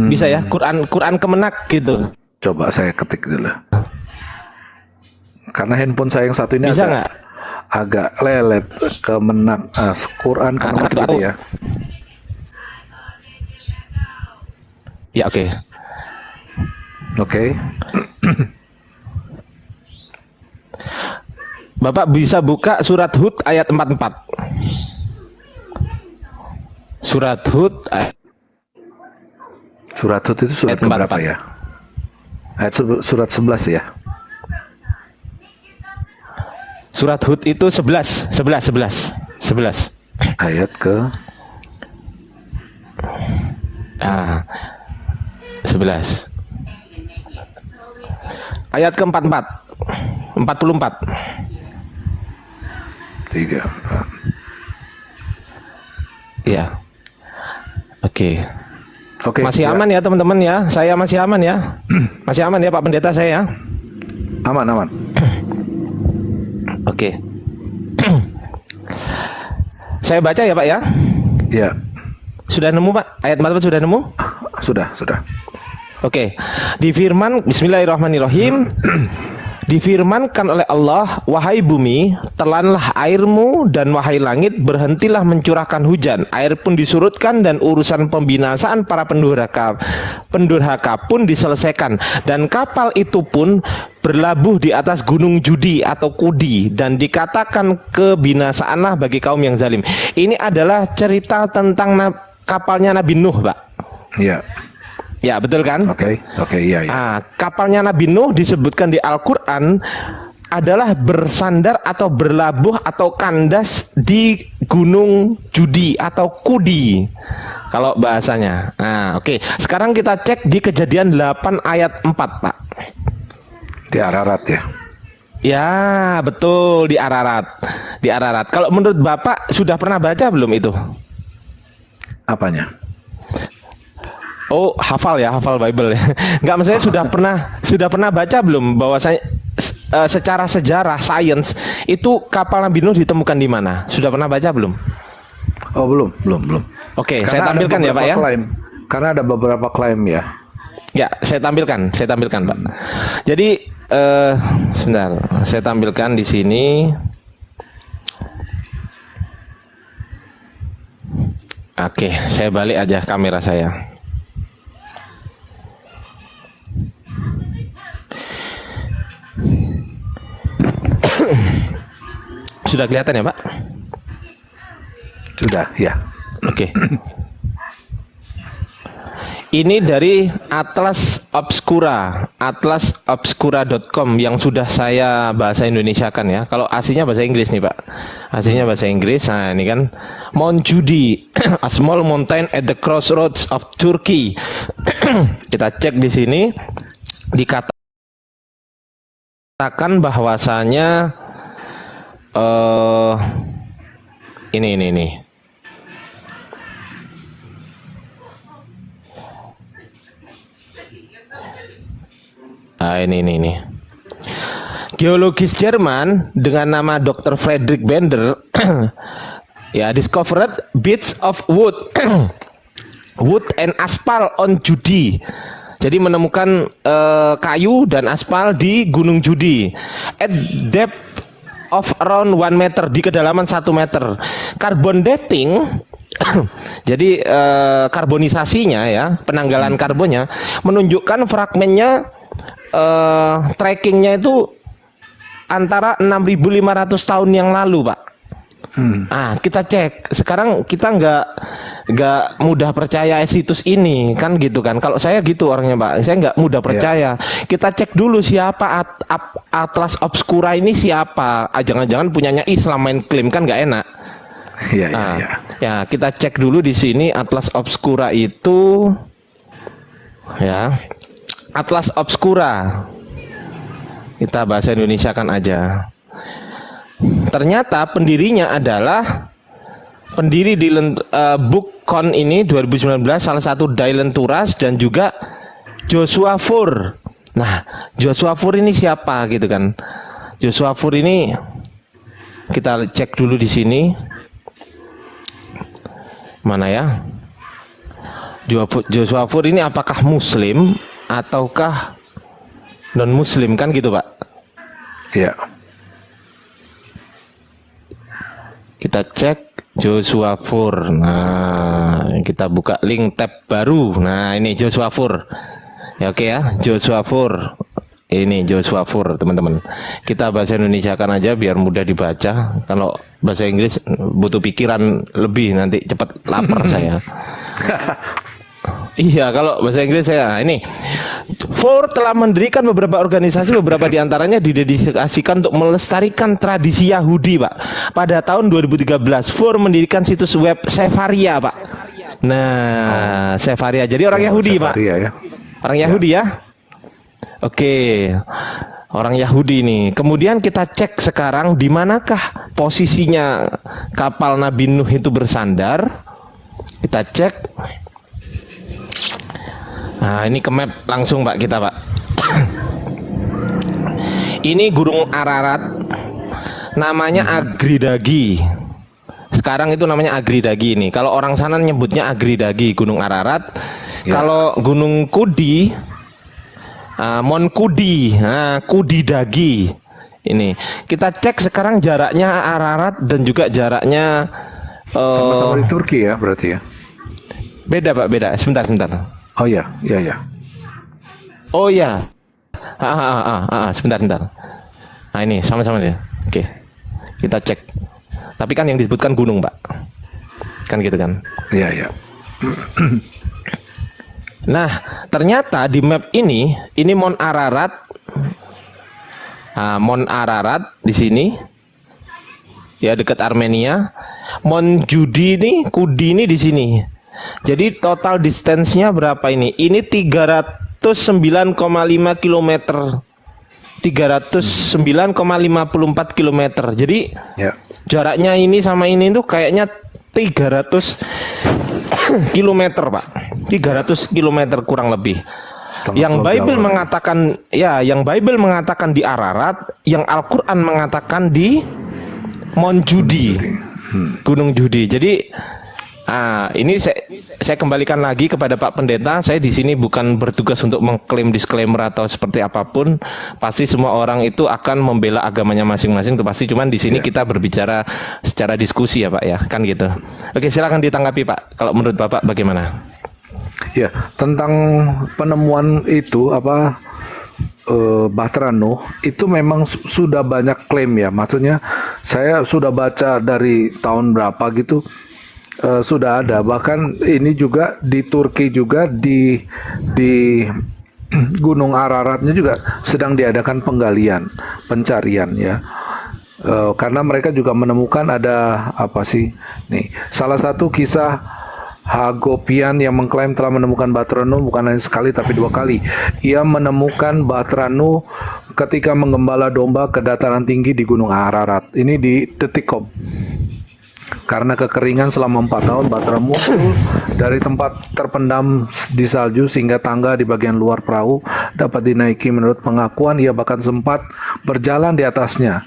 Bisa ya? Quran Kemenak gitu. Coba saya ketik dulu. Karena handphone saya yang satu ini bisa nggak? Agak lelet. Kemenak, Quran Kemenak gitu ya. Ya, oke. Oke. Bapak bisa buka surat Hud ayat 44. Surat Hud Surat Hud itu surat berapa ya? Ayat surat 11 ya. Surat Hud itu 11. Ayat ke 11. Ayat ke-44. 44. 3, 4. Iya. Oke. Oke. Masih aman ya teman-teman ya. Saya masih aman ya. Masih aman ya Pak Pendeta saya. Aman. Oke. Saya baca ya Pak ya. Ya. Sudah nemu Pak? Ayat 44 sudah nemu? Sudah. Oke. Di firman Bismillahirrahmanirrahim. Difirmankan oleh Allah, wahai bumi, telanlah airmu, dan wahai langit, berhentilah mencurahkan hujan. Air pun disurutkan, dan urusan pembinasaan para pendurhaka pun diselesaikan. Dan kapal itu pun berlabuh di atas gunung Judi atau Kudi, dan dikatakan kebinasaanlah bagi kaum yang zalim. Ini adalah cerita tentang kapalnya Nabi Nuh, Pak. Iya. Ya, betul kan? Oke, iya. Kapalnya Nabi Nuh disebutkan di Al-Quran adalah bersandar atau berlabuh atau kandas di Gunung Judi atau Kudi kalau bahasanya. Oke. Sekarang kita cek di Kejadian 8 ayat 4, Pak. Di Ararat ya? Ya, betul, di Ararat. Di Ararat. Kalau menurut Bapak sudah pernah baca belum itu? Apanya? Oh, hafal Bible ya. Enggak, maksudnya sudah pernah baca belum bahwa secara sejarah sains itu kapal Nabi Nuh ditemukan di mana? Sudah pernah baca belum? Oh, belum. Oke, saya tampilkan ya, Pak ya. Karena ada beberapa klaim ya. Ya, saya tampilkan, Pak. Jadi sebentar, saya tampilkan di sini. Oke, saya balik aja kamera saya. Sudah kelihatan ya Pak? Sudah ya. Oke. Ini dari Atlas Obscura, atlasobscura.com yang sudah saya bahasa Indonesiakan ya. Kalau aslinya bahasa Inggris nih Pak. Aslinya bahasa Inggris. Nah ini kan Mount Judi, a small mountain at the crossroads of Turkey. Kita cek di sini, dikatakan bahwasanya ini. Ini. Geologis Jerman dengan nama Dr. Friedrich Bender ya discovered bits of wood and asphalt on Judi. Jadi menemukan kayu dan aspal di Gunung Judi at depth of around 1 meter, di kedalaman 1 meter. Carbon dating jadi karbonisasinya ya, penanggalan karbonnya menunjukkan fragmennya trackingnya itu antara 6.500 tahun yang lalu, Pak. Kita cek. Sekarang kita nggak mudah percaya situs ini, kan gitu kan. Kalau saya gitu orangnya, Pak. Saya nggak mudah percaya. Kita cek dulu siapa Atlas Obscura ini siapa. Jangan-jangan punyanya Islam main klaim, kan nggak enak. Ya, kita cek dulu di sini Atlas Obscura itu ya. Atlas Obscura. Kita bahasa Indonesia kan aja. Ternyata pendirinya adalah pendiri di BookCon ini 2019, salah satu Dylan Turas dan juga Joshua Fur. Nah, Joshua Fur ini siapa gitu kan? Joshua Fur ini kita cek dulu di sini. Mana ya? Joshua Fur ini apakah muslim ataukah non muslim kan gitu Pak? Ya. Kita cek Joshua Fur. Nah, kita buka link tab baru. Nah, ini Joshua Fur. Ya oke ya, Joshua Fur. Ini Joshua Fur, teman-teman. Kita bahasa Indonesia kan aja biar mudah dibaca. Kalau bahasa Inggris butuh pikiran lebih, nanti cepat lapar saya. Iya, kalau bahasa Inggris saya ini Ford telah mendirikan beberapa organisasi, beberapa diantaranya didedikasikan untuk melestarikan tradisi Yahudi, Pak. Pada tahun 2013, Ford mendirikan situs web Sefaria, Pak. Nah, Sefaria. Jadi orang Yahudi, Pak. Ya. Orang Yahudi ya. Oke. Orang Yahudi ini. Kemudian kita cek sekarang di manakah posisinya kapal Nabi Nuh itu bersandar. Kita cek. Nah, ini ke map langsung Pak kita Pak. Ini Gunung Ararat. Namanya Agridagi. Sekarang itu namanya Agridagi ini. Kalau orang sana nyebutnya Agridagi, Gunung Ararat. Ya. Kalau Gunung Kudi, Mon Kudi, Kudi Dagi. Ini kita cek sekarang jaraknya Ararat dan juga jaraknya sama-sama di Turki ya berarti ya. Beda Pak, beda. Sebentar. Oh ya. Oh ya. Sebentar. Nah ini sama-sama ya. Oke. Kita cek. Tapi kan yang disebutkan gunung, Pak. Kan gitu kan? Iya. Nah, ternyata di map ini Mon Ararat. Mon Ararat di sini. Ya dekat Armenia. Mon Judi ini, Kudi ini di sini. Jadi total distance-nya berapa ini? Ini 309,5 km. 309,54 km. Jadi jaraknya ini sama ini tuh kayaknya 300 km, Pak. 300 km kurang lebih. Yang Bible mengatakan yang Bible mengatakan di Ararat, yang Al-Qur'an mengatakan di Mount Judi. Gunung Judi. Jadi ini saya kembalikan lagi kepada Pak Pendeta. Saya di sini bukan bertugas untuk mengklaim disclaimer atau seperti apapun. Pasti semua orang itu akan membela agamanya masing-masing. Itu pasti. Cuman di sini kita berbicara secara diskusi ya Pak ya, kan gitu. Oke, silakan ditanggapi Pak. Kalau menurut Bapak bagaimana? Ya, tentang penemuan itu Bahtera Nuh itu memang sudah banyak klaim ya. Maksudnya saya sudah baca dari tahun berapa gitu. Sudah ada, bahkan ini juga di Turki juga di Gunung Araratnya juga sedang diadakan pencarian ya, karena mereka juga menemukan ada salah satu kisah Hagopian yang mengklaim telah menemukan Bahtera Nuh bukan hanya sekali tapi 2 kali. Ia menemukan Bahtera Nuh ketika menggembala domba ke dataran tinggi di Gunung Ararat. Ini di Detikcom. Karena kekeringan selama 4 tahun, Bahtera muncul dari tempat terpendam di salju sehingga tangga di bagian luar perahu dapat dinaiki. Menurut pengakuan, ia bahkan sempat berjalan di atasnya.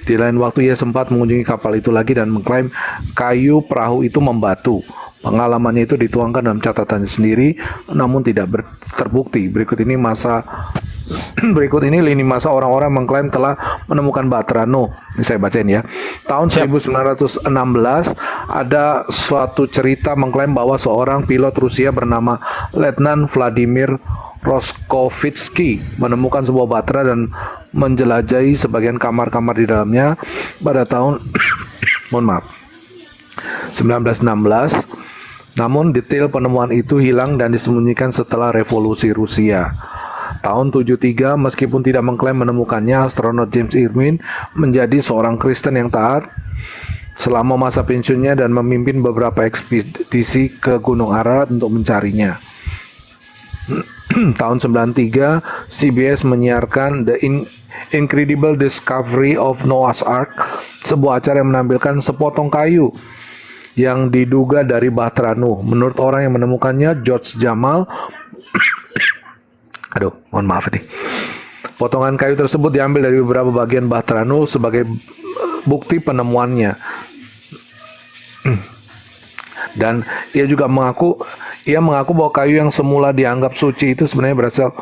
Di lain waktu, ia sempat mengunjungi kapal itu lagi dan mengklaim kayu perahu itu membatu. Pengalamannya itu dituangkan dalam catatannya sendiri, namun tidak terbukti. Berikut ini lini masa orang-orang mengklaim telah menemukan Bahtera Nuh. Ini saya bacain ya. Tahun 1916 ada suatu cerita mengklaim bahwa seorang pilot Rusia bernama Letnan Vladimir Roskovitsky menemukan sebuah bahtera dan menjelajahi sebagian kamar-kamar di dalamnya pada tahun 1916. Namun detail penemuan itu hilang dan disembunyikan setelah revolusi Rusia. Tahun 73, meskipun tidak mengklaim menemukannya, astronot James Irwin menjadi seorang Kristen yang taat selama masa pensiunnya dan memimpin beberapa ekspedisi ke Gunung Ararat untuk mencarinya. Tahun 93, CBS menyiarkan The Incredible Discovery of Noah's Ark, sebuah acara yang menampilkan sepotong kayu yang diduga dari Bahtera Nuh. Menurut orang yang menemukannya, George Jamal, mohon maaf nih. Potongan kayu tersebut diambil dari beberapa bagian Bahtera Nuh sebagai bukti penemuannya. Dan ia mengaku bahwa kayu yang semula dianggap suci itu sebenarnya berasal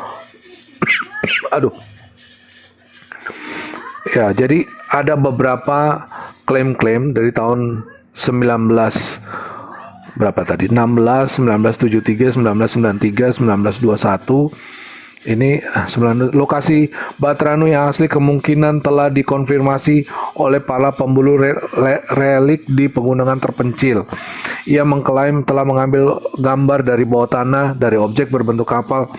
aduh. Ya, jadi ada beberapa klaim-klaim dari tahun 1973, 1993, 1921. Ini lokasi Batranu yang asli kemungkinan telah dikonfirmasi oleh para pemburu relik di pegunungan terpencil. Ia mengklaim telah mengambil gambar dari bawah tanah dari objek berbentuk kapal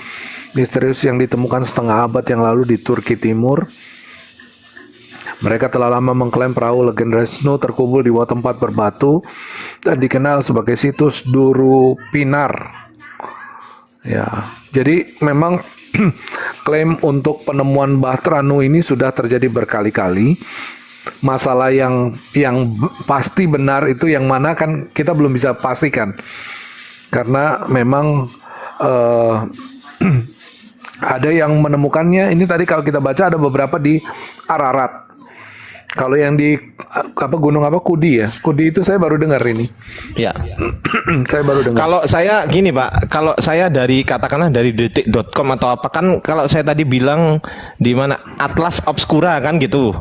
misterius yang ditemukan setengah abad yang lalu di Turki Timur. Mereka telah lama mengklaim perahu legenda Snow terkubur di bawah tempat berbatu dan dikenal sebagai situs Duru Pinar. Ya, jadi memang klaim untuk penemuan Batranu ini sudah terjadi berkali-kali. Masalah yang pasti benar itu yang mana kan kita belum bisa pastikan. Karena memang ada yang menemukannya. Ini tadi kalau kita baca ada beberapa di Ararat. Kalau yang di gunung Kudi ya. Kudi itu saya baru dengar ini. Ya. Saya baru dengar. Kalau saya gini Pak, kalau saya dari katakanlah dari detik.com atau apa kan kalau saya tadi bilang di mana Atlas Obscura kan gitu.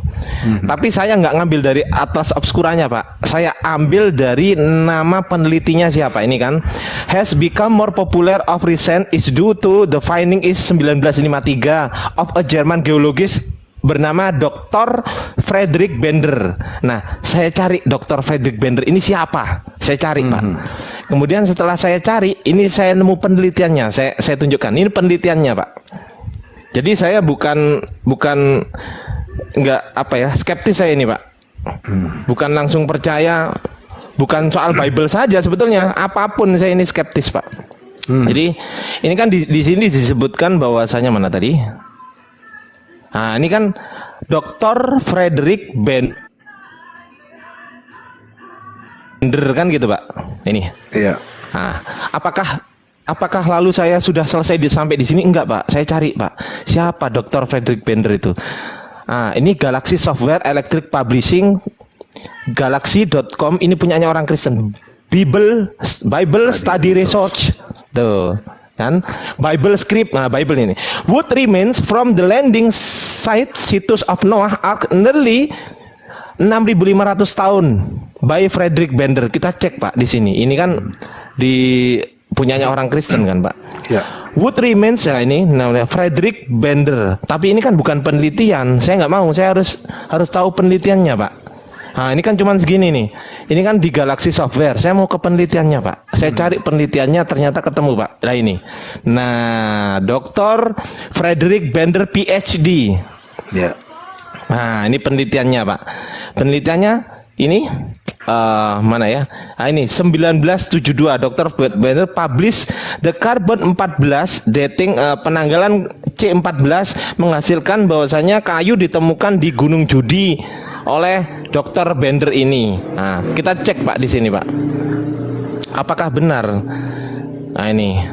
Tapi saya nggak ngambil dari Atlas Obscuranya Pak. Saya ambil dari nama penelitinya siapa ini kan. Has become more popular of recent is due to the finding is 1953 of a German geologist bernama Dr. Friedrich Bender. Nah, saya cari Dr. Friedrich Bender ini siapa? Saya cari, Pak. Kemudian setelah saya cari, ini saya nemu penelitiannya. Saya tunjukkan. Ini penelitiannya, Pak. Jadi saya bukan nggak skeptis saya ini, Pak. Bukan langsung percaya, bukan soal Bible saja sebetulnya. Apapun saya ini skeptis, Pak. Jadi ini kan di sini disebutkan bahwasanya mana tadi? Nah, ini kan Dr. Friedrich Bender kan gitu, Pak. Ini. Iya. Nah, apakah lalu saya sudah selesai sampai di sini? Enggak, Pak. Saya cari, Pak. Siapa Dr. Friedrich Bender itu? Nah, ini Galaxy Software Electric Publishing Galaxy.com ini punyanya orang Kristen. Bible Study Research. Tuh. Kan Bible script, nah Bible ini wood remains from the landing site situs of Noah Ark nearly 6.500 tahun by Friedrich Bender. Kita cek Pak di sini. Ini kan di punyanya orang Kristen kan Pak. Ya. Wood remains ya ini namanya Friedrich Bender. Tapi ini kan bukan penelitian. Saya nggak mau. Saya harus tahu penelitiannya Pak. Nah ini kan cuman segini nih. Ini kan di Galaxy Software. Saya mau ke penelitiannya Pak. Saya cari penelitiannya ternyata ketemu Pak. Nah ini. Nah Dr. Friedrich Bender PhD. Ya. Nah ini penelitiannya Pak. Penelitiannya ini mana ya? Nah ini 1972 Dr. Bender publish the carbon 14 dating penanggalan C14 menghasilkan bahwasanya kayu ditemukan di Gunung Judi oleh Dr. Bender ini. Nah, kita cek Pak di sini Pak. Apakah benar? Nah ini.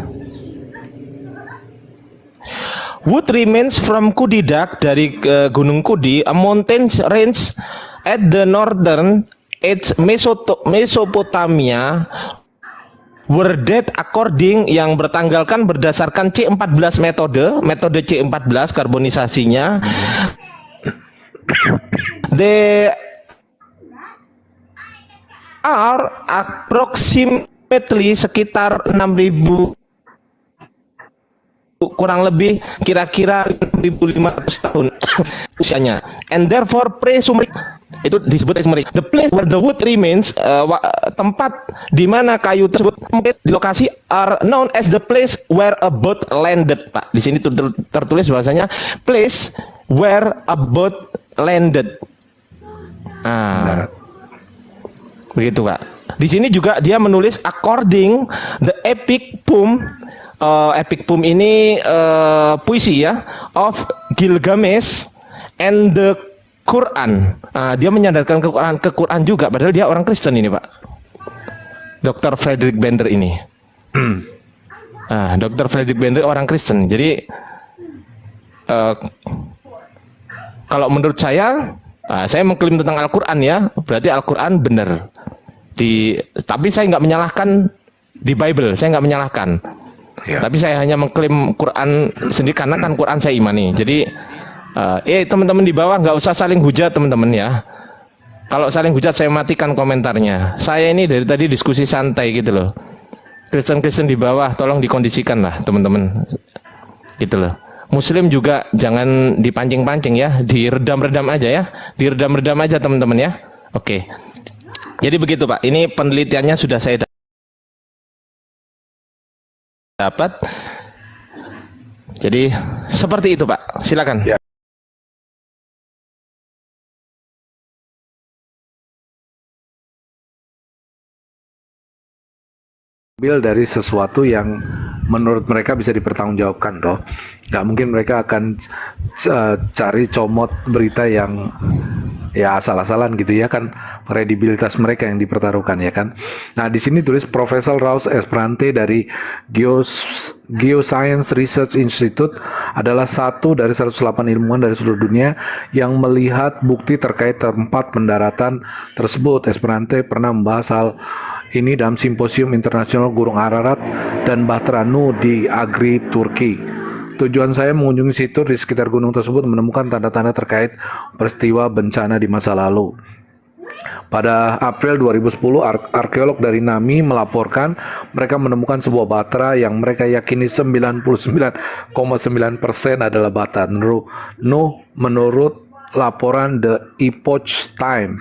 Wood remains from Kudidak dari Gunung Kudi, a mountain range at the northern edge Mesopotamia were dated according yang bertanggalkan berdasarkan C14 metode C14 karbonisasinya. They are approximately sekitar 6.000 kurang lebih kira-kira 6.500 tahun usianya. And therefore pre-Sumeric itu disebut Sumeric. The place where the wood remains tempat di mana kayu tersebut di lokasi are known as the place where a boat landed. Pak, di sini tertulis bahwasanya place where a boat landed. Begitu Pak. Di sini juga dia menulis according the epic poem. Epic poem ini puisi ya of Gilgamesh and the Quran. Dia menyandarkan ke Quran juga, padahal dia orang Kristen ini Pak. Dr. Friedrich Bender ini. Dr. Friedrich Bender orang Kristen. Jadi kalau menurut saya mengklaim tentang Al-Quran ya, berarti Al-Quran benar. Tapi saya nggak menyalahkan di Bible, saya nggak menyalahkan. Ya. Tapi saya hanya mengklaim Quran sendiri karena kan Quran saya imani. Jadi teman-teman di bawah nggak usah saling hujat teman-teman ya. Kalau saling hujat saya matikan komentarnya. Saya ini dari tadi diskusi santai gitu loh. Kristen-Kristen di bawah tolong dikondisikan lah teman-teman. Gitu loh. Muslim juga jangan dipancing-pancing ya, diredam-redam aja ya. Diredam-redam aja teman-teman ya. Oke. Jadi begitu Pak. Ini penelitiannya sudah saya dapat. Jadi seperti itu Pak. Silakan. Ya. Ambil dari sesuatu yang menurut mereka bisa dipertanggungjawabkan toh. Nggak mungkin mereka akan cari comot berita yang ya asal-asalan gitu ya kan, kredibilitas mereka yang dipertaruhkan ya kan. Nah di sini tulis Profesor Raus Esprante dari Geoscience Research Institute adalah satu dari 108 ilmuwan dari seluruh dunia yang melihat bukti terkait tempat pendaratan tersebut. Esprante pernah membahas hal ini dalam Simposium Internasional Gunung Ararat dan Bahtranu di Agri, Turki. Tujuan saya mengunjungi situs di sekitar gunung tersebut menemukan tanda-tanda terkait peristiwa bencana di masa lalu. Pada April 2010, arkeolog dari NAMI melaporkan mereka menemukan sebuah batra yang mereka yakini 99,9% adalah bata. Menurut laporan The Epoch Times,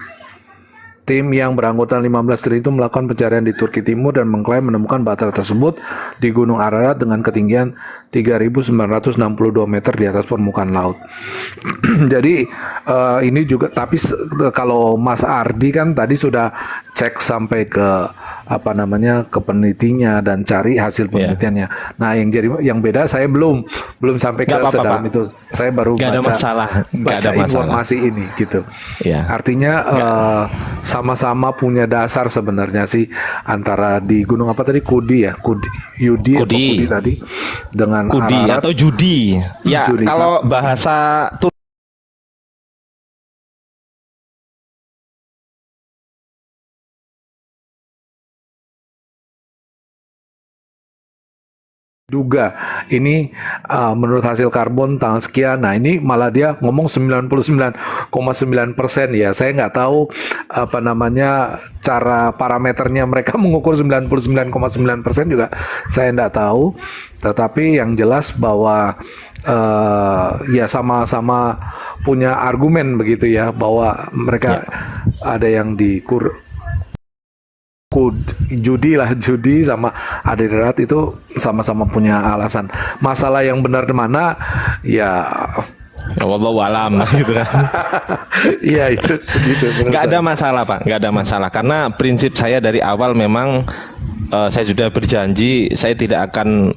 tim yang beranggotakan 15 itu melakukan pencarian di Turki Timur dan mengklaim menemukan batra tersebut di Gunung Ararat dengan ketinggian 3.962 meter di atas permukaan laut. Jadi ini juga, tapi kalau Mas Ardi kan tadi sudah cek sampai ke ke penelitinya dan cari hasil penelitiannya. Nah yang beda saya belum sampai ke sedalam itu. Saya baru baca informasi ini gitu. Ya. Artinya sama-sama punya dasar sebenarnya sih antara di gunung apa tadi Yudi tadi dengan Kudi Ararat, atau Judi. Ya, Judi. Kalau bahasa duga ini menurut hasil karbon tanggal sekian. Nah ini malah dia ngomong 99,9% ya. Saya nggak tahu cara parameternya mereka mengukur 99,9% juga saya nggak tahu. Tetapi yang jelas bahwa ya sama-sama punya argumen begitu ya, bahwa mereka ada yang Judi sama Adidarat itu sama-sama punya alasan. Masalah yang benar di mana ya wallahu alam gitu kan. Iya itu begitu. Nggak ada masalah Pak, nggak ada masalah karena prinsip saya dari awal memang saya sudah berjanji saya tidak akan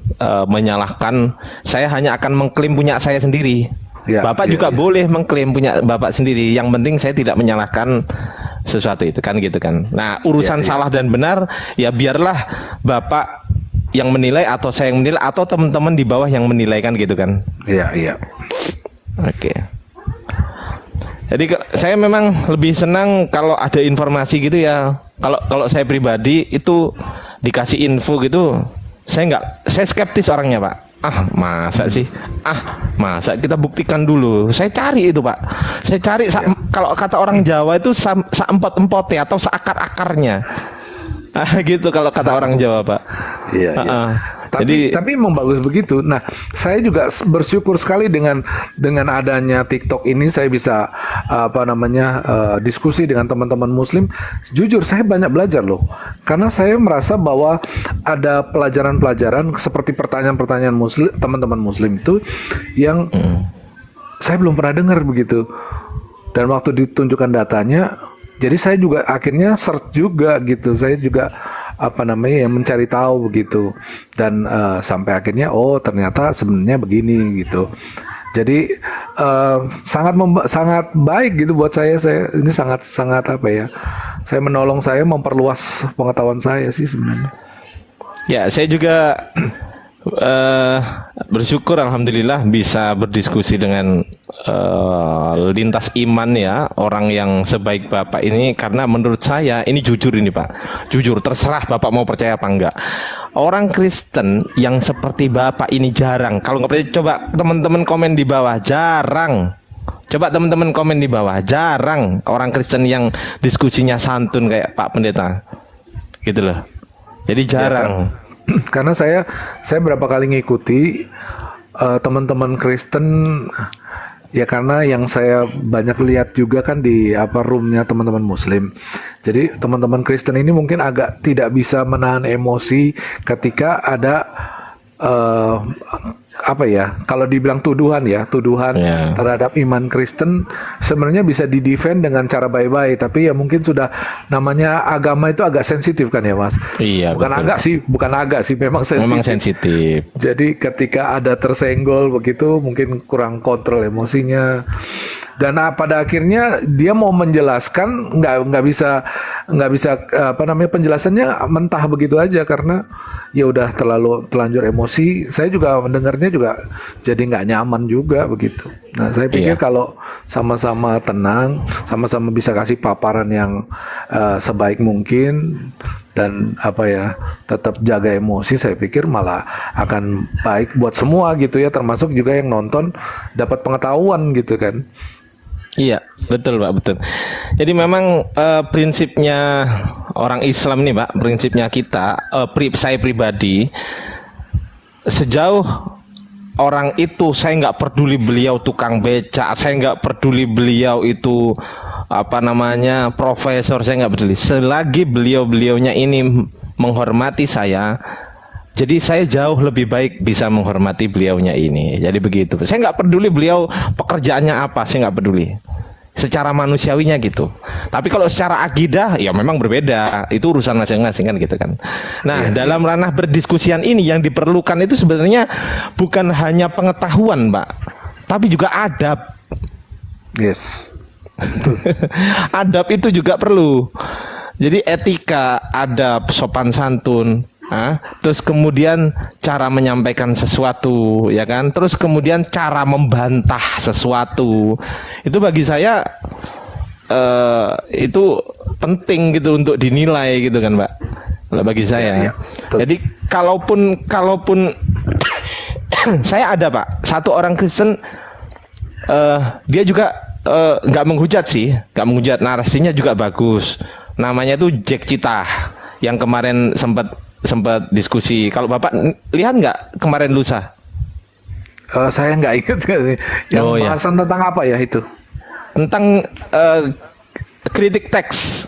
menyalahkan, saya hanya akan mengklaim punya saya sendiri. Ya, Bapak juga boleh mengklaim punya Bapak sendiri. Yang penting saya tidak menyalahkan sesuatu itu kan gitu kan. Nah urusan salah dan benar ya biarlah Bapak yang menilai atau saya yang menilai atau teman-teman di bawah yang menilai kan gitu kan. Iya. Oke. Jadi saya memang lebih senang kalau ada informasi gitu ya. Kalau saya pribadi itu dikasih info gitu, saya skeptis orangnya Pak. Masa kita buktikan dulu. Saya cari itu Pak. Saya cari kalau kata orang Jawa itu saempot-empotnya atau seakar-akarnya. Gitu kalau kata orang Jawa Pak. Iya. Tapi memang bagus begitu. Nah, saya juga bersyukur sekali dengan adanya TikTok ini saya bisa diskusi dengan teman-teman Muslim. Jujur saya banyak belajar loh. Karena saya merasa bahwa ada pelajaran-pelajaran seperti pertanyaan-pertanyaan Muslim, teman-teman Muslim itu yang saya belum pernah dengar begitu. Dan waktu ditunjukkan datanya, jadi saya juga akhirnya search juga gitu. Saya juga mencari tahu begitu, dan sampai akhirnya ternyata sebenarnya begini gitu. Jadi sangat baik gitu buat saya ini sangat saya menolong saya memperluas pengetahuan saya sih sebenarnya. Ya saya juga bersyukur alhamdulillah bisa berdiskusi dengan lintas iman ya orang yang sebaik Bapak ini, karena menurut saya ini jujur ini Pak, jujur, terserah Bapak mau percaya apa enggak. Orang Kristen yang seperti Bapak ini jarang. Kalau nggak percaya coba teman-teman komen di bawah, jarang. Coba teman-teman komen di bawah, jarang orang Kristen yang diskusinya santun kayak Pak Pendeta gitu loh. Jadi jarang. Ya, karena saya berapa kali ngikuti teman-teman Kristen. Ya karena yang saya banyak lihat juga kan di roomnya teman-teman Muslim. Jadi teman-teman Kristen ini mungkin agak tidak bisa menahan emosi ketika ada kalau dibilang tuduhan terhadap iman Kristen, sebenarnya bisa didefend dengan cara baik-baik, tapi ya mungkin sudah namanya agama itu agak sensitif kan ya Mas? Iya, bukan agak sih, memang sensitif. Jadi ketika ada tersenggol begitu, mungkin kurang kontrol emosinya. Dan pada akhirnya dia mau menjelaskan nggak bisa penjelasannya mentah begitu aja karena ya udah telanjur emosi. Saya juga mendengarnya juga jadi nggak nyaman juga begitu. Nah saya pikir kalau sama-sama tenang, sama-sama bisa kasih paparan yang sebaik mungkin dan tetap jaga emosi, saya pikir malah akan baik buat semua gitu ya, termasuk juga yang nonton dapat pengetahuan gitu kan. Iya, betul Pak, betul. Jadi memang prinsipnya orang Islam nih Pak, prinsipnya kita, saya pribadi, sejauh orang itu saya nggak peduli beliau tukang beca, saya nggak peduli beliau itu profesor, saya nggak peduli. Selagi beliaunya ini menghormati saya, jadi saya jauh lebih baik bisa menghormati beliaunya ini. Jadi begitu. Saya nggak peduli beliau pekerjaannya apa, saya nggak peduli. Secara manusiawinya gitu. Tapi kalau secara akidah ya memang berbeda. Itu urusan masing-masing kan gitu kan. Nah, dalam ranah berdiskusian ini yang diperlukan itu sebenarnya bukan hanya pengetahuan, Pak, tapi juga adab. Yes. Adab itu juga perlu. Jadi etika, adab, sopan santun. Terus kemudian cara menyampaikan sesuatu, ya kan? Terus kemudian cara membantah sesuatu. Itu bagi saya itu penting gitu untuk dinilai gitu kan, Mbak. Bagi saya. Jadi kalaupun saya ada Pak, satu orang Kristen, dia juga nggak menghujat sih, nggak menghujat, narasinya juga bagus. Namanya itu Jack Citah yang kemarin sempat diskusi. Kalau Bapak lihat nggak kemarin lusa? Saya nggak ingat yang bahasan tentang apa ya itu? Tentang kritik teks.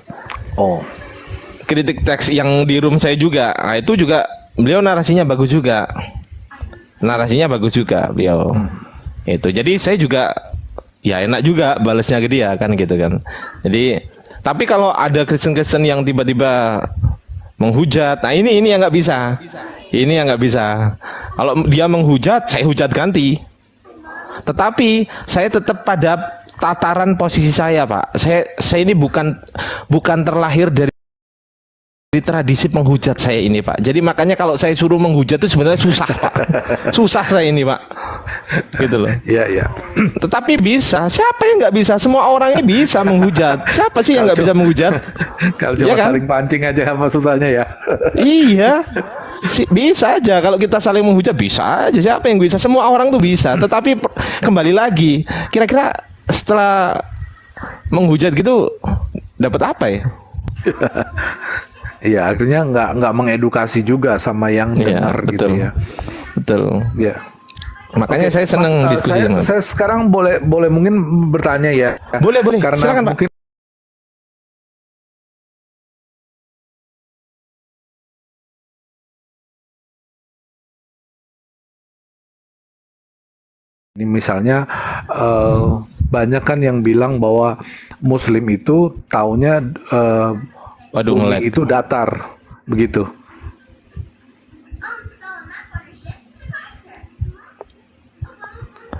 Kritik teks yang di room saya juga. Nah, itu juga beliau narasinya bagus juga. Beliau. Itu. Jadi saya juga ya enak juga balasnya ke dia kan gitu kan. Jadi tapi kalau ada Kristen-Kristen yang tiba-tiba menghujat, nah ini yang nggak bisa. Ini yang nggak bisa. Kalau dia menghujat, saya hujat ganti. Tetapi saya tetap pada tataran posisi saya, Pak. Saya ini bukan terlahir dari tradisi penghujat saya ini, Pak. Jadi makanya kalau saya suruh menghujat itu sebenarnya susah, Pak. Susah saya ini, Pak. Gitu loh. Iya. Tetapi bisa. Siapa yang nggak bisa? Semua orang ini bisa menghujat. Siapa sih yang nggak bisa menghujat? Kalau cuma saling pancing aja apa susahnya ya? Iya. Bisa aja kalau kita saling menghujat, bisa aja. Siapa yang bisa? Semua orang tuh bisa. Tetapi kembali lagi, kira-kira setelah menghujat gitu dapat apa ya? Iya, akhirnya nggak mengedukasi juga sama yang dengar gitu ya. Betul. Ya. Makanya saya senang diskusi. Saya sekarang boleh mungkin bertanya ya. Boleh. Karena silakan, Pak. Mungkin ini misalnya banyak kan yang bilang bahwa Muslim itu taunya bumi itu datar, begitu.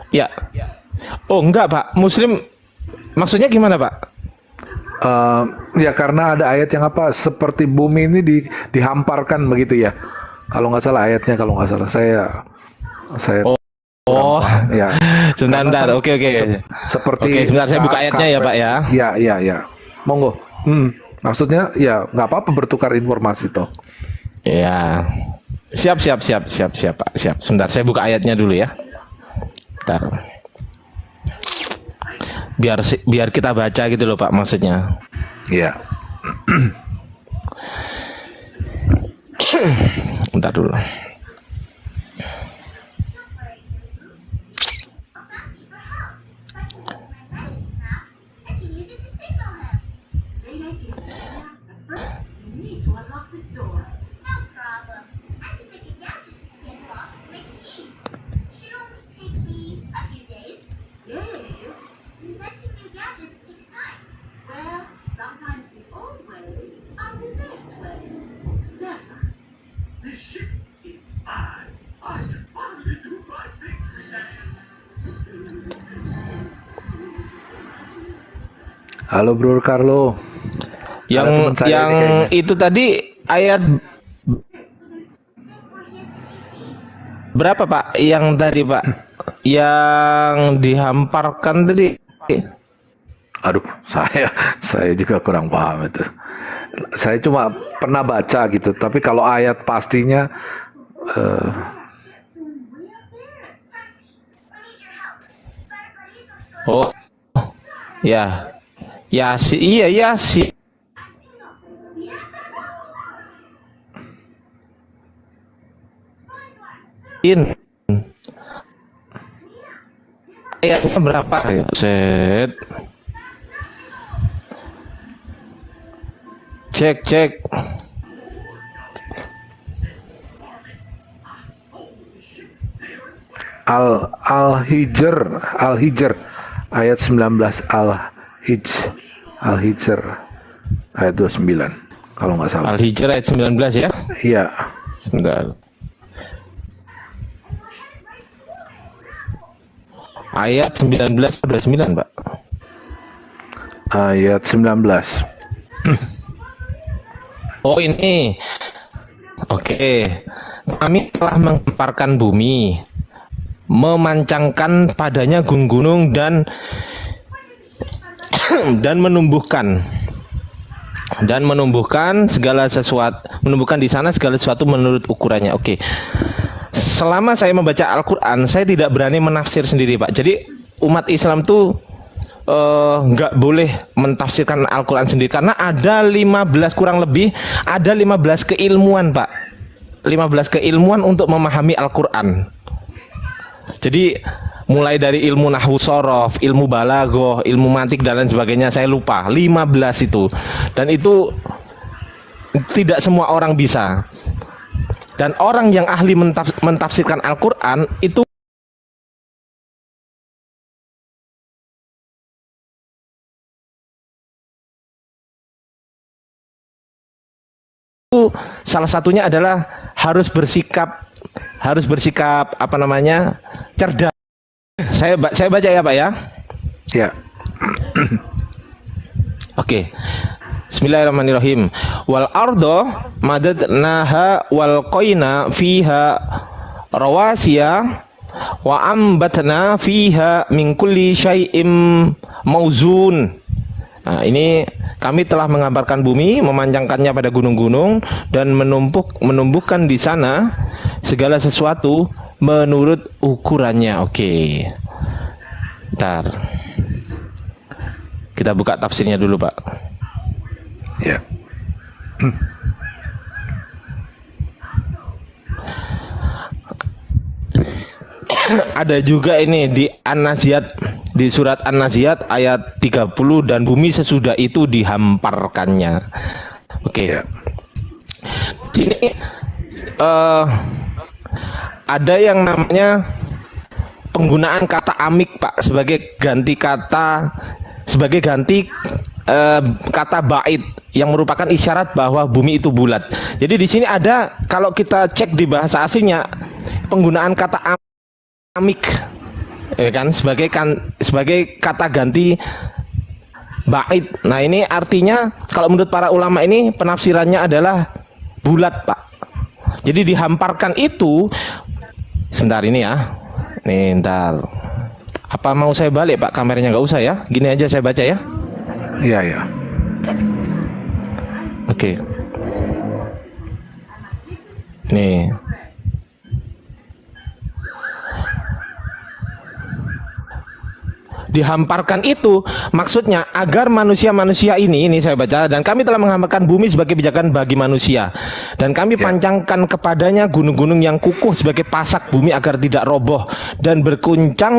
Ya. Oh enggak Pak, Muslim maksudnya gimana Pak? Ya karena ada ayat yang seperti bumi ini dihamparkan begitu ya. Kalau nggak salah ayatnya, kalau nggak salah saya. Oh, ya. Sebentar. Oke. Seperti Oke, sebentar saya buka ayatnya ya, Pak ya. Ya. Monggo. Maksudnya ya nggak apa-apa bertukar informasi toh. Ya. Siap, Pak. Siap. Sebentar saya buka ayatnya dulu ya. Bentar. Biar kita baca gitu loh, Pak, maksudnya. Iya. Bentar dulu. Halo Bro Carlo. Yang itu tadi ayat berapa, Pak? Yang tadi, Pak, yang dihamparkan tadi. Aduh, saya juga kurang paham itu. Saya cuma pernah baca gitu, tapi kalau ayat pastinya Oh, ya. Yasin. Ayatnya berapa ya? Set. Cek. Al-Hijr ayat 19, Al-Hijr ayat 29 kalau nggak salah. Al-Hijr ayat 19 ya? Iya. Sebentar. Ayat 19 29, Pak. Ayat 19. Oh, ini. Oke. Kami telah menggemparkan bumi, memancangkan padanya gunung-gunung dan menumbuhkan segala sesuatu, menumbuhkan di sana segala sesuatu menurut ukurannya. Oke. Selama saya membaca Al-Qur'an, saya tidak berani menafsir sendiri, Pak. Jadi umat Islam tuh nggak boleh mentafsirkan Al-Qur'an sendiri karena ada 15 kurang lebih ada 15 keilmuan, Pak. 15 keilmuan untuk memahami Al-Qur'an. Jadi mulai dari ilmu nahwu shorof, ilmu balaghah, ilmu mantik dan lain sebagainya, saya lupa 15 itu. Dan itu tidak semua orang bisa. Dan orang yang ahli mentafsirkan Al-Qur'an itu salah satunya adalah harus bersikap apa namanya, cerdas. Saya baca ya, Pak ya. Ya. Oke. Bismillahirrahmanirrahim. Wal ardo madadnaha wal qaina fiha rawasiya wa ambatna fiha min kulli syai'im mauzun. Nah, ini kami telah mengamparkan bumi, memanjangkannya pada gunung-gunung dan menumbuhkan di sana segala sesuatu menurut ukurannya. Oke. Bentar. Kita buka tafsirnya dulu, Pak. Ya. Ada juga ini di An-Naziat, di surat An-Naziat ayat 30, dan bumi sesudah itu dihamparkannya. Oke. Ya. Sini ada yang namanya penggunaan kata amik, Pak, sebagai ganti kata kata bait yang merupakan isyarat bahwa bumi itu bulat. Jadi di sini ada, kalau kita cek di bahasa aslinya, penggunaan kata amik, ya kan, sebagai kata ganti bait. Nah, ini artinya kalau menurut para ulama ini penafsirannya adalah bulat, Pak. Jadi dihamparkan itu, sebentar ini ya. Nih, ntar Apa mau saya balik Pak kameranya? Nggak usah ya. Gini aja saya baca ya. Iya ya. Oke. Nih. Dihamparkan itu maksudnya agar manusia-manusia ini saya baca, dan kami telah menghamparkan bumi sebagai pijakan bagi manusia, dan kami pancangkan kepadanya gunung-gunung yang kukuh sebagai pasak bumi agar tidak roboh dan berguncang